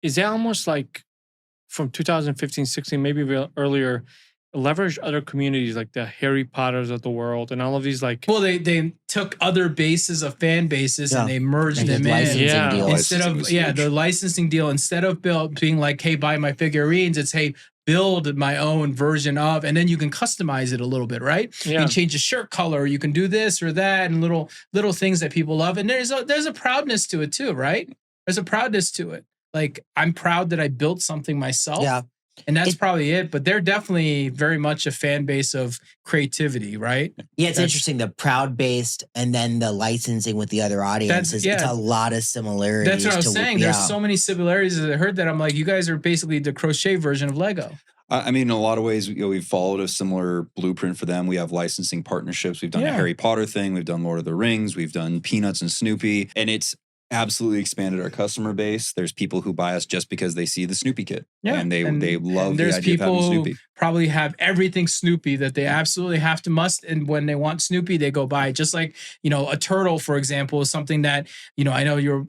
is that almost like from 2015, 16, maybe earlier, leverage other communities like the Harry Potters of the world and all of these like... Well, they took other bases of fan bases and they merged them in. Deal. Instead of, the licensing deal, instead of being like, hey, buy my figurines, it's, hey, build my own version of, and then you can customize it a little bit, right? Yeah. You can change the shirt color, you can do this or that, and little things that people love. And there's a proudness to it too, right? There's a proudness to it. Like, I'm proud that I built something myself. Yeah. And that's probably it. But they're definitely very much a fan base of creativity, right? Yeah, it's interesting. The proud based and then the licensing with the other audiences. It's a lot of similarities. That's what I was saying. There's so many similarities. I heard that. I'm like, you guys are basically the Crochet version of Lego. I mean, in a lot of ways, we've followed a similar blueprint for them. We have licensing partnerships. We've done a Harry Potter thing. We've done Lord of the Rings. We've done Peanuts and Snoopy. And it's absolutely expanded our customer base. There's people who buy us just because they see the Snoopy kit. Yeah. And they love the idea of having Snoopy. Who probably have everything Snoopy that they absolutely have to must. And when they want Snoopy, they go buy it. Just like, a turtle, for example, is something that, I know your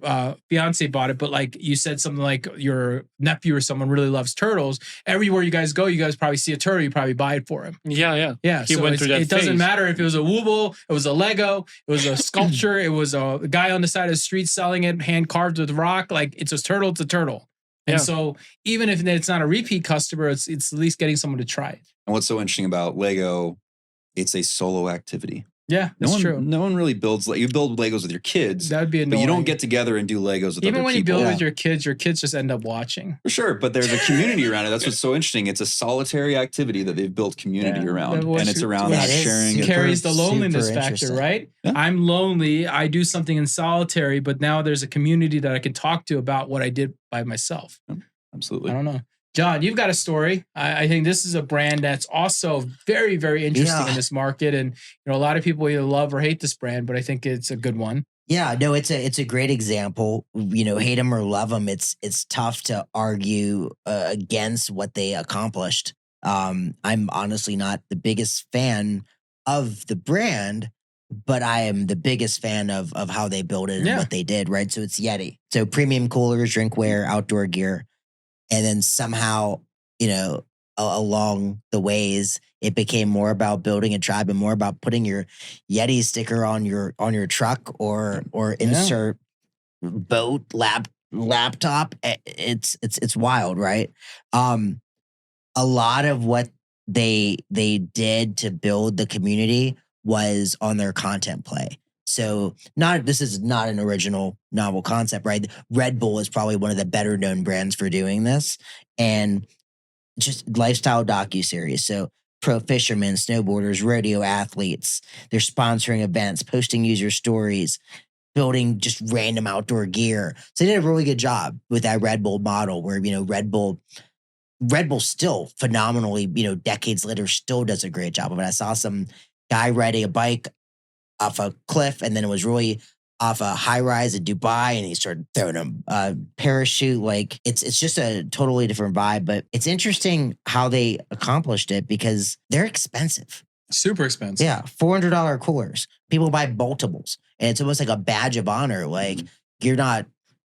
fiance bought it, but like you said something like your nephew or someone really loves turtles. Everywhere you guys go, you guys probably see a turtle, you probably buy it for him. Yeah. He went through that phase. It doesn't matter if it was a Wooble, it was a Lego, it was a sculpture, it was a guy on the side of the street selling it, hand carved with rock. Like it's a turtle, it's a turtle. And so even if it's not a repeat customer, it's at least getting someone to try it. And what's so interesting about Lego, it's a solo activity. Yeah, that's true. No one really builds. You build Legos with your kids. That would be annoying. But you don't get together and do Legos with other people. Even when you build with your kids just end up watching. For sure, but there's a community around it. That's what's so interesting. It's a solitary activity that they've built community around. And it's around that sharing. It carries the loneliness factor, right? Yeah. I'm lonely. I do something in solitary, but now there's a community that I can talk to about what I did by myself. Yeah, absolutely. I don't know. John, you've got a story. I think this is a brand that's also very, very interesting in this market. And, a lot of people either love or hate this brand, but I think it's a good one. Yeah, no, it's a great example. Hate them or love them. It's tough to argue against what they accomplished. I'm honestly not the biggest fan of the brand, but I am the biggest fan of how they built it and what they did, right? So it's Yeti. So premium coolers, drinkware, outdoor gear. And then somehow, along the ways, it became more about building a tribe and more about putting your Yeti sticker on your truck or insert boat laptop. It's wild, right? A lot of what they did to build the community was on their content play. So this is not an original novel concept, right? Red Bull is probably one of the better known brands for doing this, and just lifestyle docuseries. So pro fishermen, snowboarders, rodeo athletes, they're sponsoring events, posting user stories, building just random outdoor gear. So they did a really good job with that Red Bull model where, Red Bull still phenomenally, decades later still does a great job of it. I saw some guy riding a bike off a cliff, and then it was really off a high rise in Dubai, and he started throwing a parachute. Like it's just a totally different vibe. But it's interesting how they accomplished it because they're expensive, super expensive. Yeah, $400 coolers. People buy multiples, and it's almost like a badge of honor. Like you're not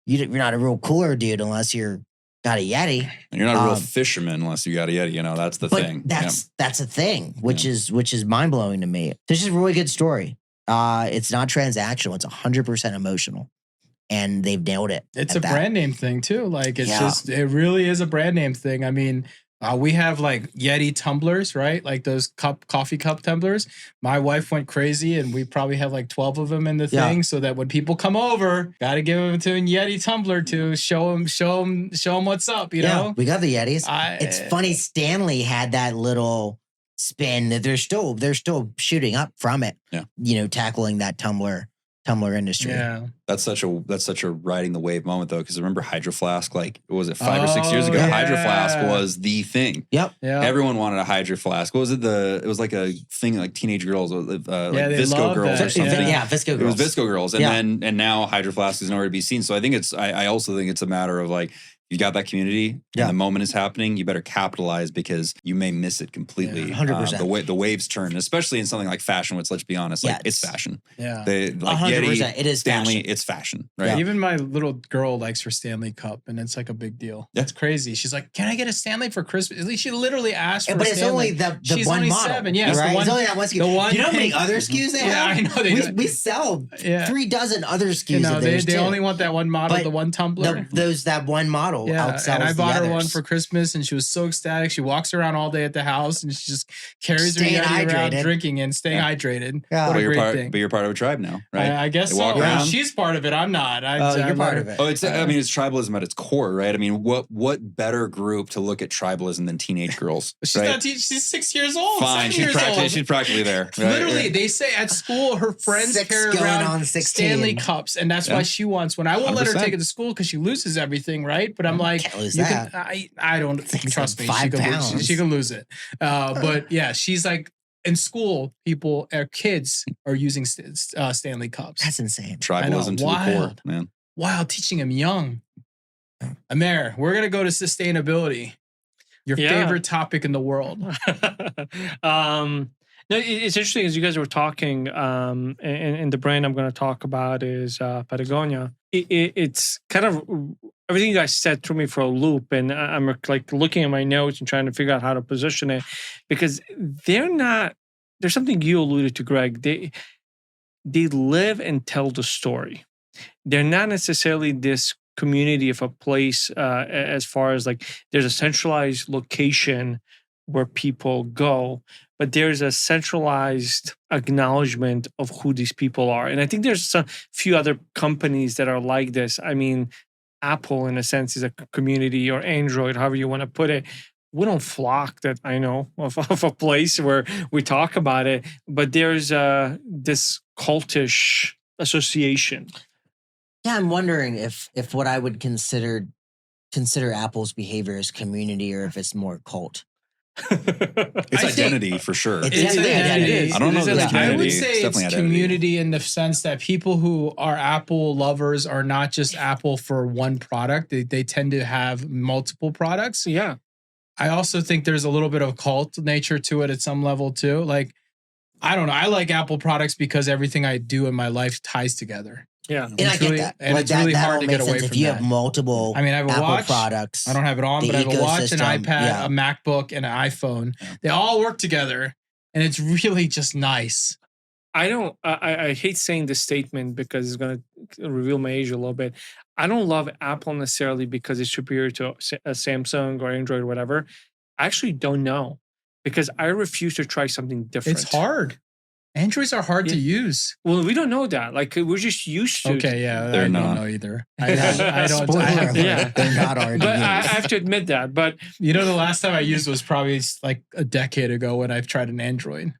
a real cooler dude unless you're got a Yeti. And you're not a real fisherman unless you got a Yeti. That's the thing. That's a thing, which is mind blowing to me. This is a really good story. It's not transactional. It's 100% emotional, and they've nailed it. It's a brand name thing too. Like it really is a brand name thing. I mean, we have like Yeti tumblers, right? Like those coffee cup tumblers. My wife went crazy, and we probably have like 12 of them in the thing, so that when people come over, got to give them to a Yeti tumbler to show them what's up. You know, we got the Yetis. It's funny. Stanley had that little spin that they're still shooting up from it. Yeah. Tackling that tumbler industry. Yeah. That's such a riding the wave moment though, because remember Hydro Flask, like was it 5 or 6 years ago? Yeah. Hydro Flask was the thing. Yep. Yeah. Everyone wanted a Hydro Flask. What was it? It was like a thing like teenage girls, like Visco Girls or something. Yeah, Visco Girls. It was Visco Girls. And now Hydro Flask is nowhere to be seen. So I think I also think it's a matter of like, you got that community, and the moment is happening, you better capitalize because you may miss it completely. 100%. The waves turn, especially in something like fashion, which let's be honest, it's fashion. Yeah. 100%. Yeti, it is Stanley, fashion. it's fashion, right? Yeah. Even my little girl likes her Stanley Cup, and it's like a big deal. Yeah. It's crazy. She's like, "Can I get a Stanley for Christmas?" At least she literally asked for a Stanley. But it's only the She's one only model. 7. Yeah, right? It's only that one SKU. The one you know how many other SKUs they have? I know we sell 3 dozen other SKUs. They only want that one model, the one tumbler. That one model. model. Outsells and I bought the her one others. for Christmas, and she was so ecstatic. She walks around all day at the house, and she just carries her Staying Yeti around, hydrated. drinking and staying hydrated. Yeah. What a But great thing! But you're part of a tribe now, right? I guess They so. walk Well, around. she's part of it. I'm not. You're part of it. Oh, it's tribalism at its core, right? I mean, what better group to look at tribalism than teenage girls? She's right? not. She's 6 years old. Fine, 7 years old. she's practically there. Right? Literally, they say at school her friends 6 carry going around on 16. Stanley cups, and that's why she wants one. I won't let her 100%. take it to school because she loses everything, right? But I'm like, Can't lose you that. can. I don't trust me. 5 She pounds. can lose it. But yeah, she's like in school. Kids are using Stanley cups. That's insane. Tribalism to the core, man. Wow, teaching them young. Amer, we're gonna go to sustainability. Your favorite topic in the world. No, it's interesting as you guys were talking, and the brand I'm going to talk about is Patagonia. It's kind of everything you guys said threw me for a loop, and I'm like looking at my notes and trying to figure out how to position it, because they're not. There's something you alluded to, Greg. They live and tell the story. They're not necessarily this community of a place as far as like there's a centralized location where people go, but there's a centralized acknowledgement of who these people are. And I think there's a few other companies that are like this. I mean, Apple, in a sense, is a community, or Android, however you want to put it. We don't flock that I know of a place where we talk about it, but there's this cultish association. Yeah, I'm wondering if what I would consider Apple's behavior as community, or if it's more cult. It's identity for sure. It's identity. I don't know. I would It's say definitely it's identity. community in the sense that people who are Apple lovers are not just Apple for one product. They tend to have multiple products. Yeah. I also think there's a little bit of cult nature to it at some level too. Like, I don't know. I like Apple products because everything I do in my life ties together. Yeah. And I get that. And Like it's really that hard all to get makes away sense. from If you that. have multiple I mean, I have a Apple watch. products. I don't have it on, the but I have a watch, an ecosystem, iPad, a MacBook, and an iPhone. They all work together, and it's really just nice. I hate saying this statement because it's going to reveal my age a little bit. I don't love Apple necessarily because it's superior to a Samsung or Android or whatever. I actually don't know, because I refuse to try something different. It's hard. Androids are hard to use. Well, we don't know that. Like, we're just used to. Okay, yeah, They're I not. don't know either. I don't. Spoiler alert, yeah. they're not hard to But I use. have to admit that. But You know, the last time I used was probably like a decade ago when I've tried an Android,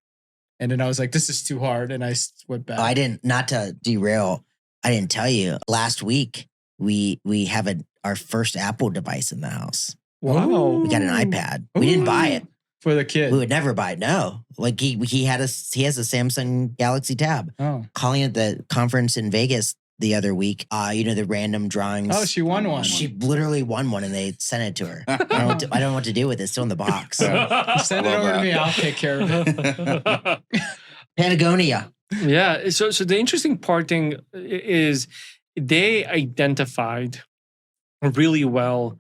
and then I was like, "This is too hard," and I went back. I didn't. Not to derail. I didn't tell you. Last week we have our first Apple device in the house. wow, We got an iPad. We didn't buy it. for the kid. We would never buy it. No, like he has a Samsung Galaxy Tab. Oh, Calling at the conference in Vegas the other week. The random drawings. oh, she won one. She literally won one, and they sent it to her. I don't know what to do with it. It's still in the box. Send it Love over to that. me. I'll take care of it. Patagonia. Yeah. So the interesting part thing is they identified really well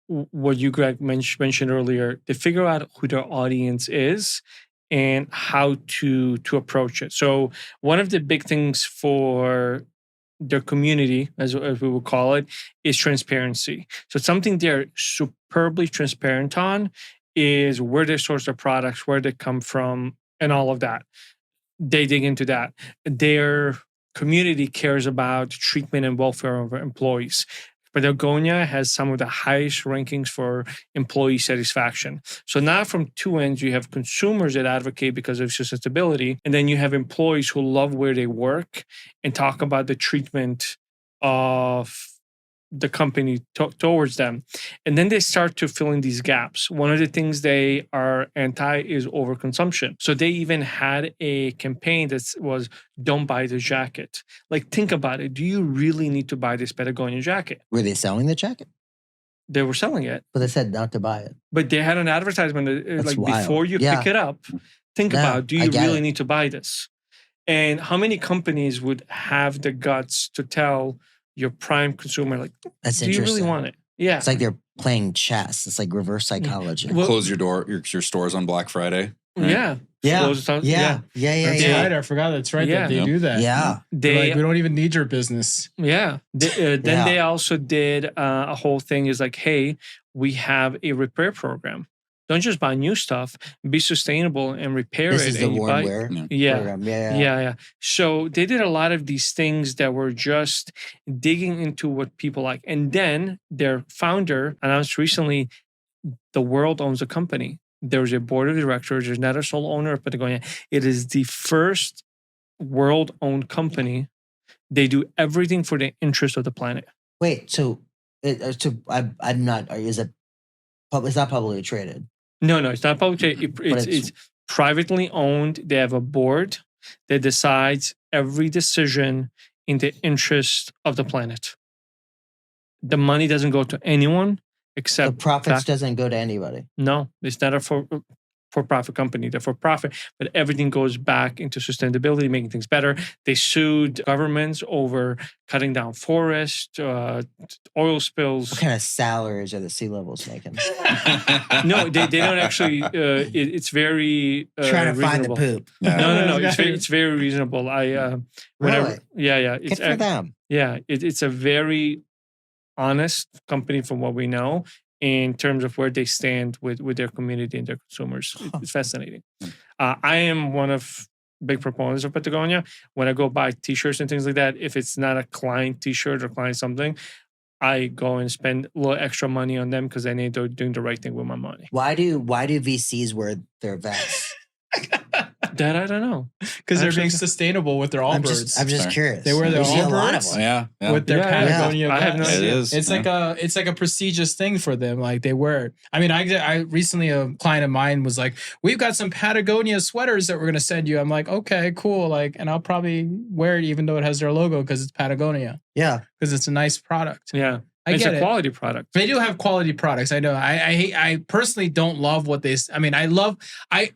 what you, Greg, mentioned earlier. They figure out who their audience is and how to approach it. So one of the big things for their community, as we would call it, is transparency. So something they're superbly transparent on is where they source their products, where they come from, and all of that. They dig into that. Their community cares about treatment and welfare of employees. Patagonia has some of the highest rankings for employee satisfaction. So now from two ends, you have consumers that advocate because of sustainability, and then you have employees who love where they work and talk about the treatment of the company towards them. And then they start to fill in these gaps. One of the things they are anti is overconsumption. So they even had a campaign that was, don't buy the jacket. Like, think about it. Do you really need to buy this Patagonia jacket? Were they selling the jacket? They were selling it. But they said not to buy it. But they had an advertisement That's like wild. before you Yeah. pick it up, think No, about, do I you get really it. need to buy this? And how many companies would have the guts to tell your prime consumer, like, That's do you interesting. really want it? Yeah. It's like they're playing chess. It's like reverse psychology. Well- Close your stores on Black Friday. Right? Yeah. Yeah. Yeah. That's right. I forgot. That's right. That they do that. Yeah. Like, we don't even need your business. Yeah. Then they also did a whole thing is like, hey, we have a repair program. Don't just buy new stuff. Be sustainable and repair it. This is the worn wear program. Yeah. So they did a lot of these things that were just digging into what people like. And then their founder announced recently, the world owns a company. There's a board of directors. There's not a sole owner of Patagonia. It is the first world-owned company. They do everything for the interest of the planet. Wait, so I'm not. Is it? It's not publicly traded. No, it's not publicly traded. It's privately owned. They have a board that decides every decision in the interest of the planet. The money doesn't go to anyone except the profits doesn't go to anybody. No, it's not a for-profit company. They're for-profit, but everything goes back into sustainability, making things better. They sued governments over cutting down forests, oil spills. What kind of salaries are the C-levels making? No, they don't actually. It's very trying to reasonable. find the poop. No. It's very reasonable. Really? Yeah. Good for them. Yeah, it's a very honest company from what we know in terms of where they stand with their community and their consumers. It's fascinating. I am one of big proponents of Patagonia. When I go buy t-shirts and things like that, if it's not a client t-shirt or client something, I go and spend a little extra money on them because I know they're doing the right thing with my money. Why do VCs wear their vests? That I don't know. Because they're being sustainable with their Allbirds. I'm just curious. They wear their Allbirds with their Patagonia vests. It's like a prestigious thing for them. Like they wear it. I mean, I recently a client of mine was like, "We've got some Patagonia sweaters that we're gonna send you." I'm like, "Okay, cool." Like, and I'll probably wear it even though it has their logo because it's Patagonia. Yeah, because it's a nice product. Yeah. It's a quality product. They do have quality products. I know. I personally don't love what they. I mean, I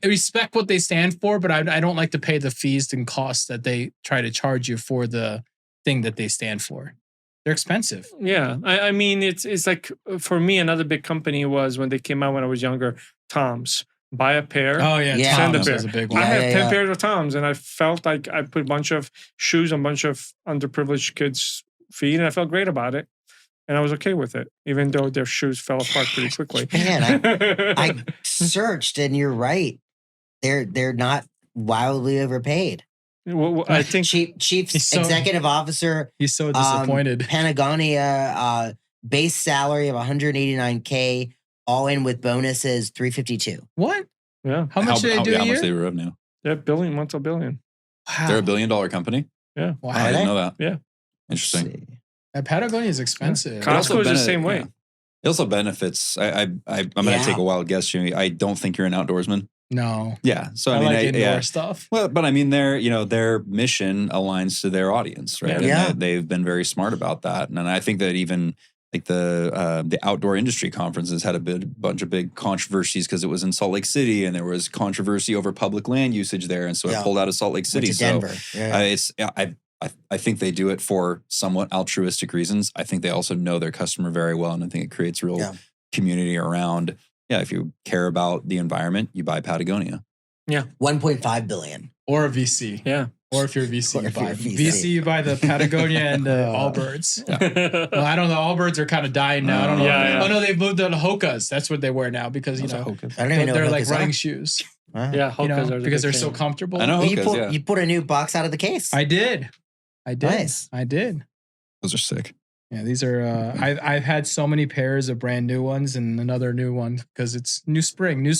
respect what they stand for, but I don't like to pay the fees and costs that they try to charge you for the thing that they stand for. They're expensive. Yeah, I mean, it's like for me, another big company was when they came out when I was younger. Toms. Buy a pair. Oh yeah, send Toms a pair. was a big one. I have 10 pairs of Toms, and I felt like I put a bunch of shoes on a bunch of underprivileged kids' feet, and I felt great about it. And I was okay with it, even though their shoes fell apart pretty quickly. Man, I searched, and you're right. They're not wildly overpaid. Well, I think chief executive officer. He's so disappointed. Patagonia base salary of $189K, all in with bonuses $352. What? Yeah. How much do they do a year? How much they revenue? They're $1 billion. Wow. They're $1 billion company. Yeah. Wow. I didn't know that. Yeah. Interesting. Patagonia is expensive. Costco is the same way. Yeah. It also benefits. I'm going to take a wild guess, Jimmy. I don't think you're an outdoorsman. No. Yeah. So I mean, like indoor stuff. Well, but I mean, their mission aligns to their audience, right? Yeah. And they've been very smart about that. And I think that even like the outdoor industry conferences had a bunch of big controversies because it was in Salt Lake City and there was controversy over public land usage there, and so it pulled out of Salt Lake City. Denver. I think they do it for somewhat altruistic reasons. I think they also know their customer very well, and I think it creates real community around. Yeah, if you care about the environment, you buy Patagonia. Yeah, $1.5 billion. Or a VC. Yeah. Or if you're a VC, you buy VC. You buy the Patagonia and the Allbirds. Yeah. Well, I don't know. Allbirds are kind of dying now. I don't know. Yeah. Oh no, they've moved to the Hokas. That's what they wear now because I don't even know they're like running shoes. Yeah, Hokas are because they're so comfortable. I know. Hokas, you put a new box out of the case. I did. Nice. I did. Those are sick. Yeah, these are. I've had so many pairs of brand new ones and another new one because it's new spring, new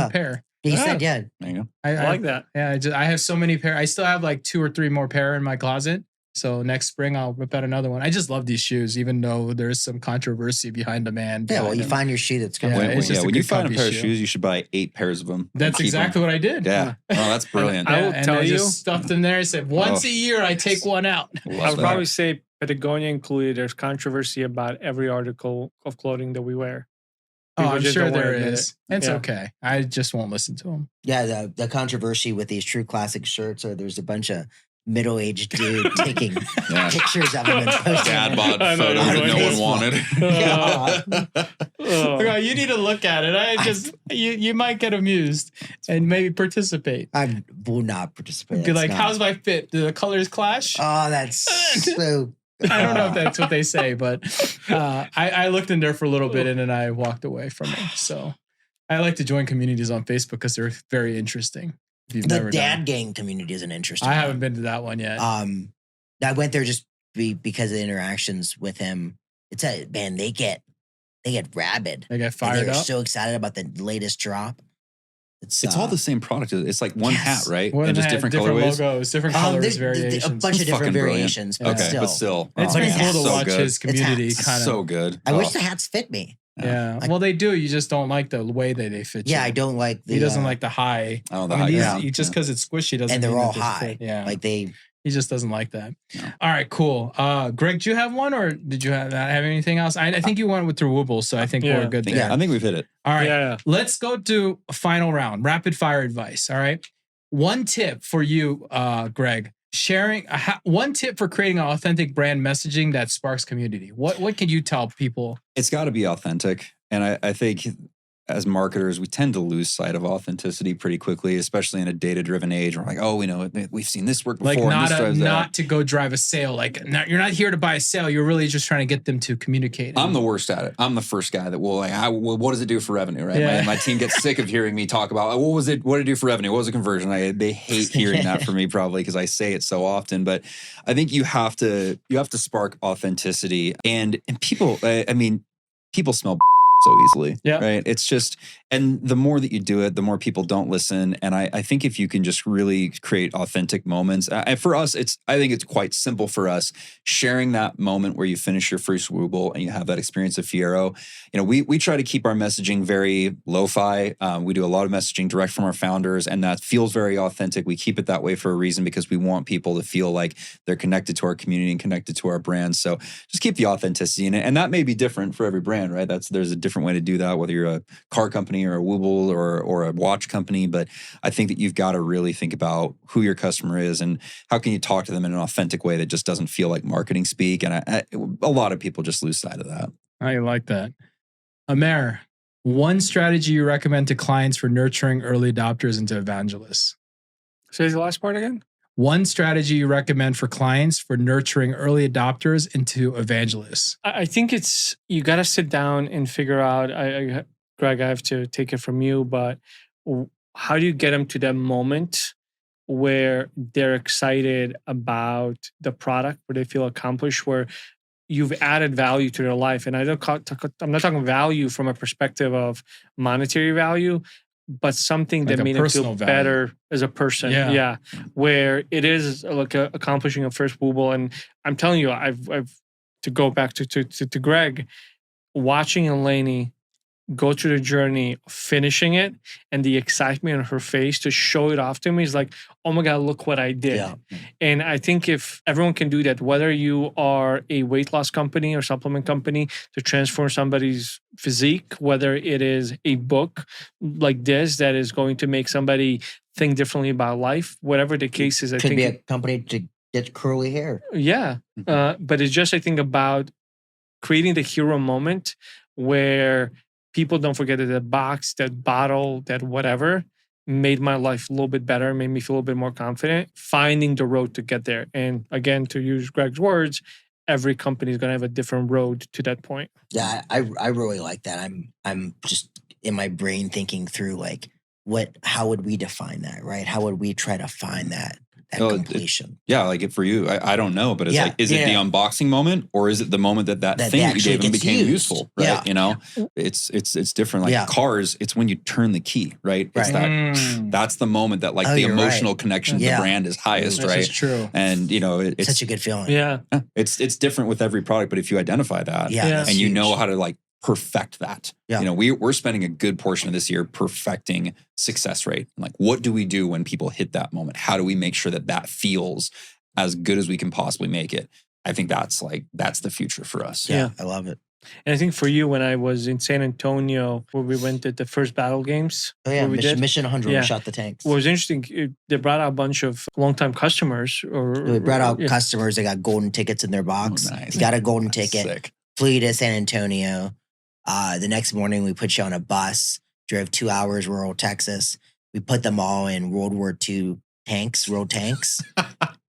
pair. He said, There you go. I like that. Yeah, I have so many pair. I still have like 2 or 3 more pair in my closet. So next spring I'll rip out another one. I just love these shoes, even though there's some controversy behind them. Yeah, well, you find your shoe that's coming. When you find a pair of shoes, you should buy 8 pairs of them. That's exactly what I did. Yeah. Oh, that's brilliant. I will tell you. Just stuffed them there. I said, once a year I take one out. I would probably say Patagonia included. There's controversy about every article of clothing that we wear. People I'm sure there is. It's okay. I just won't listen to them. Yeah, the controversy with these true classic shirts, or there's a bunch of middle-aged dude taking pictures of him and posting Dad them. bod photos that no one wanted. Okay, you need to look at it. You might get amused and maybe participate. I will not participate. Be like, how's my fit? Do the colors clash? Oh, that's so... I don't know if that's what they say, but I looked in there for a little bit and then I walked away from it. So I like to join communities on Facebook because they're very interesting. The dad gang community is an interesting I haven't been to that one yet. I went there just because of the interactions with him. It's they get rabid. They get fired They're up. so excited about the latest drop. It's all the same product. It's like one hat, right? One and just hat, different logos, colorways. different colors, variations. A bunch of different variations, but okay, still. but still. It's been cool to watch good. his community kind of. So good. I wish the hats fit me. Yeah. Well, they do. You just don't like the way that they fit you. Yeah, I don't like the... He doesn't like the high. Oh, the high. Just because it's squishy doesn't and they're mean all that high. fit. Yeah. Like they... He just doesn't like that. No. All right, cool. Greg, do you have one or did you have anything else? I think you went with through Wooble, so I think we're good there. I think we've hit it. All right. Let's go to a final round. Rapid fire advice. All right. One tip for you, Greg. Sharing one tip for creating an authentic brand messaging that sparks community. What can you tell people? It's got to be authentic. And I think as marketers, we tend to lose sight of authenticity pretty quickly, especially in a data-driven age. We're like, oh, we know we've seen this work before. Like not to go drive a sale. Like you're not here to buy a sale. You're really just trying to get them to communicate. I'm the worst at it. I'm the first guy that will what does it do for revenue, right? Yeah. My team gets sick of hearing me talk about what did it do for revenue? What was the conversion? They hate hearing that from me probably because I say it so often. But I think you have to spark authenticity and people. People smell so easily, right? It's just, and the more that you do it, the more people don't listen. And I think if you can just really create authentic moments, and for us, I think it's quite simple for us, sharing that moment where you finish your first Wooble and you have that experience of Fiero. We try to keep our messaging very lo-fi. We do a lot of messaging direct from our founders, and that feels very authentic. We keep it that way for a reason because we want people to feel like they're connected to our community and connected to our brand. So just keep the authenticity in it. And that may be different for every brand, right? There's a different way to do that, whether you're a car company or a Wooble or a watch company. But I think that you've got to really think about who your customer is and how can you talk to them in an authentic way that just doesn't feel like marketing speak. And a lot of people just lose sight of that. I like that. Amer, one strategy you recommend to clients for nurturing early adopters into evangelists? Say the last part again. One strategy you recommend for clients for nurturing early adopters into evangelists? I think you got to sit down and figure out, Greg, I have to take it from you, but how do you get them to that moment where they're excited about the product, where they feel accomplished, where you've added value to their life? And I'm not talking value from a perspective of monetary value, but something like that made them feel value. better as a person. Yeah. Where it is like accomplishing a first Wooble. And I'm telling you, I've to go back to Greg, watching Eleni go through the journey, finishing it, and the excitement on her face to show it off to me is like, oh my God, look what I did. Yeah. And I think if everyone can do that, whether you are a weight loss company or supplement company to transform somebody's physique, whether it is a book like this that is going to make somebody think differently about life, whatever the case is, I think could be a company to get curly hair. Yeah. But it's just, I think, about creating the hero moment where people don't forget that box, that bottle, that whatever made my life a little bit better, made me feel a little bit more confident, finding the road to get there. And again, to use Greg's words, every company is going to have a different road to that point. Yeah, I really like that. I'm just in my brain thinking through like, how would we define that, right? How would we try to find that completion? For you, I don't know, but it's like, is it the unboxing moment or is it the moment that thing that you gave them became useful, right? Yeah. It's different. Like cars, it's when you turn the key, right? It's that's the moment that the emotional connection to the brand is highest, right? That's true. And it's such a good feeling. Yeah. It's different with every product, but if you identify that and you know how to perfect that. Yeah. We're spending a good portion of this year perfecting success rate. Like, what do we do when people hit that moment? How do we make sure that feels as good as we can possibly make it? I think that's the future for us. Yeah, I love it. And I think for you, when I was in San Antonio, where we went to the first battle games. Oh yeah, Mission 100, we shot the tanks. What was interesting, they brought out a bunch of longtime customers. They brought out customers. They got golden tickets in their box. Oh, nice. You got a golden ticket. Sick. Flew you to San Antonio. The next morning, we put you on a bus. Drove 2 hours, rural Texas. We put them all in World War II tanks, road tanks.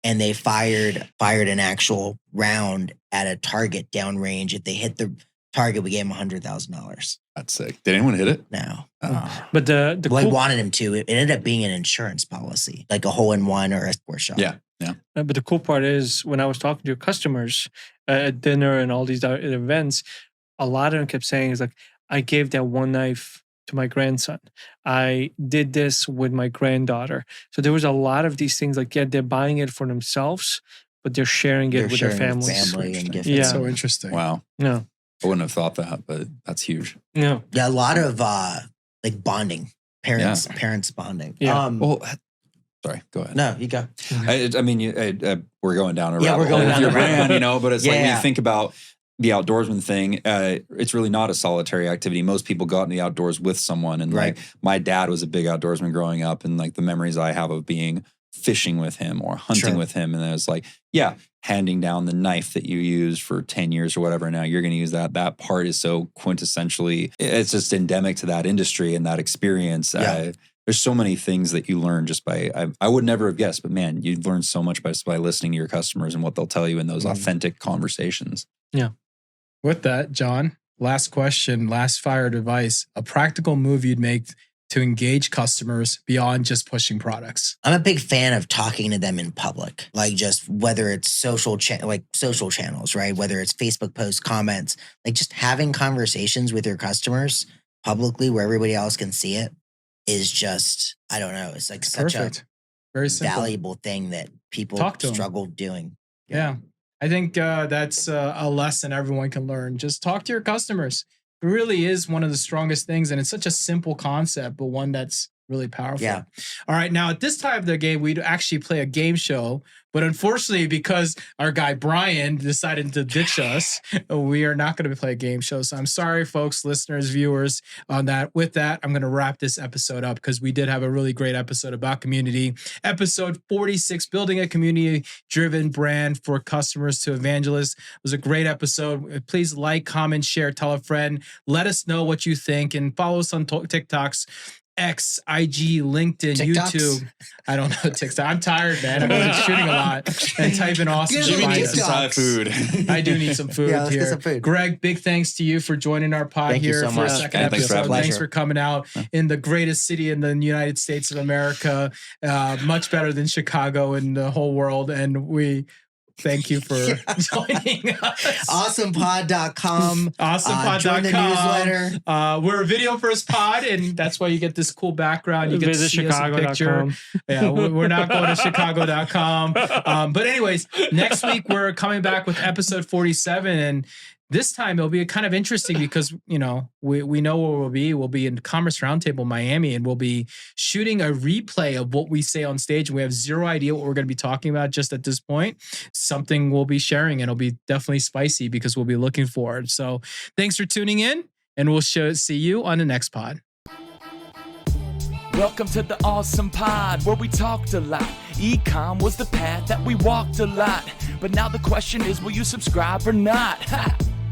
And they fired an actual round at a target downrange. If they hit the target, we gave them $100,000. That's sick. Did anyone hit it? No. But the I wanted him to. It ended up being an insurance policy, like a hole-in-one or a score shot. Yeah. But the cool part is when I was talking to your customers at dinner and all these events, a lot of them kept saying, "Is like I gave that one knife to my grandson. I did this with my granddaughter." So there was a lot of these things like, they're buying it for themselves, but they're sharing it with their families. Family and gifting. That's so interesting. Wow. No. I wouldn't have thought that, but that's huge. No. Yeah, a lot of like bonding. Parents bonding. Yeah. Sorry, go ahead. No, you go. I mean, we're going down a rabbit we're going hole down with your the rabbit brand, but it's like when Yeah. you think about the outdoorsman thing, it's really not a solitary activity. Most people go out in the outdoors with someone. And Right. like my dad was a big outdoorsman growing up, and like the memories I have of being fishing with him or hunting Sure. with him. And it was like, handing down the knife that you used for 10 years or whatever. Now you're going to use that. That part is so quintessentially, it's just endemic to that industry and that experience. Yeah. There's so many things that you learn just by, I would never have guessed, but man, you've learned so much by listening to your customers and what they'll tell you in those authentic conversations. Yeah. With that, John, last question, last fire advice, a practical move you'd make to engage customers beyond just pushing products. I'm a big fan of talking to them in public, like just whether it's social channels, right? Whether it's Facebook posts, comments, like just having conversations with your customers publicly where everybody else can see it is just, I don't know. It's like such Perfect. a Very simple. valuable thing that people struggle doing. Yeah. I think that's a lesson everyone can learn. Just talk to your customers. It really is one of the strongest things. And it's such a simple concept, but one that's really powerful. Yeah. All right. Now, at this time of the game, we'd actually play a game show. But unfortunately, because our guy Bryan decided to ditch us, we are not going to play a game show. So I'm sorry, folks, listeners, viewers, on that. With that, I'm going to wrap this episode up because we did have a really great episode about community. Episode 46, Building a Community-Driven Brand for Customers to Evangelists. It was a great episode. Please like, comment, share, tell a friend. Let us know what you think and follow us on TikToks. X, IG, LinkedIn, TikToks? YouTube. I don't know TikTok. I'm tired, man. I've been shooting a lot and typing awesome. Jimmy needs some Thai food. I do need some food let's here. get some food. Greg, big thanks to you for joining our pod Thank you here so for much. a second Yeah, thanks for episode. having me. Thanks for coming out in the greatest city in the United States of America, much better than Chicago in the whole world. And we thank you for joining us. ASOMPod.com. ASOMPod.com. Join the newsletter. We're a video first pod, and that's why you get this cool background. You get to see us in picture. Yeah, we're not going to Chicago.com. But anyways, next week we're coming back with episode 47, and this time it'll be kind of interesting because, we know where we'll be. We'll be in Commerce Roundtable Miami, and we'll be shooting a replay of what we say on stage. And we have zero idea what we're going to be talking about just at this point. Something we'll be sharing, and it'll be definitely spicy because we'll be looking forward. So thanks for tuning in, and we'll see you on the next pod. Welcome to the Awesome Pod, where we talked a lot. E-com was the path that we walked a lot. But now the question is, will you subscribe or not? Ha!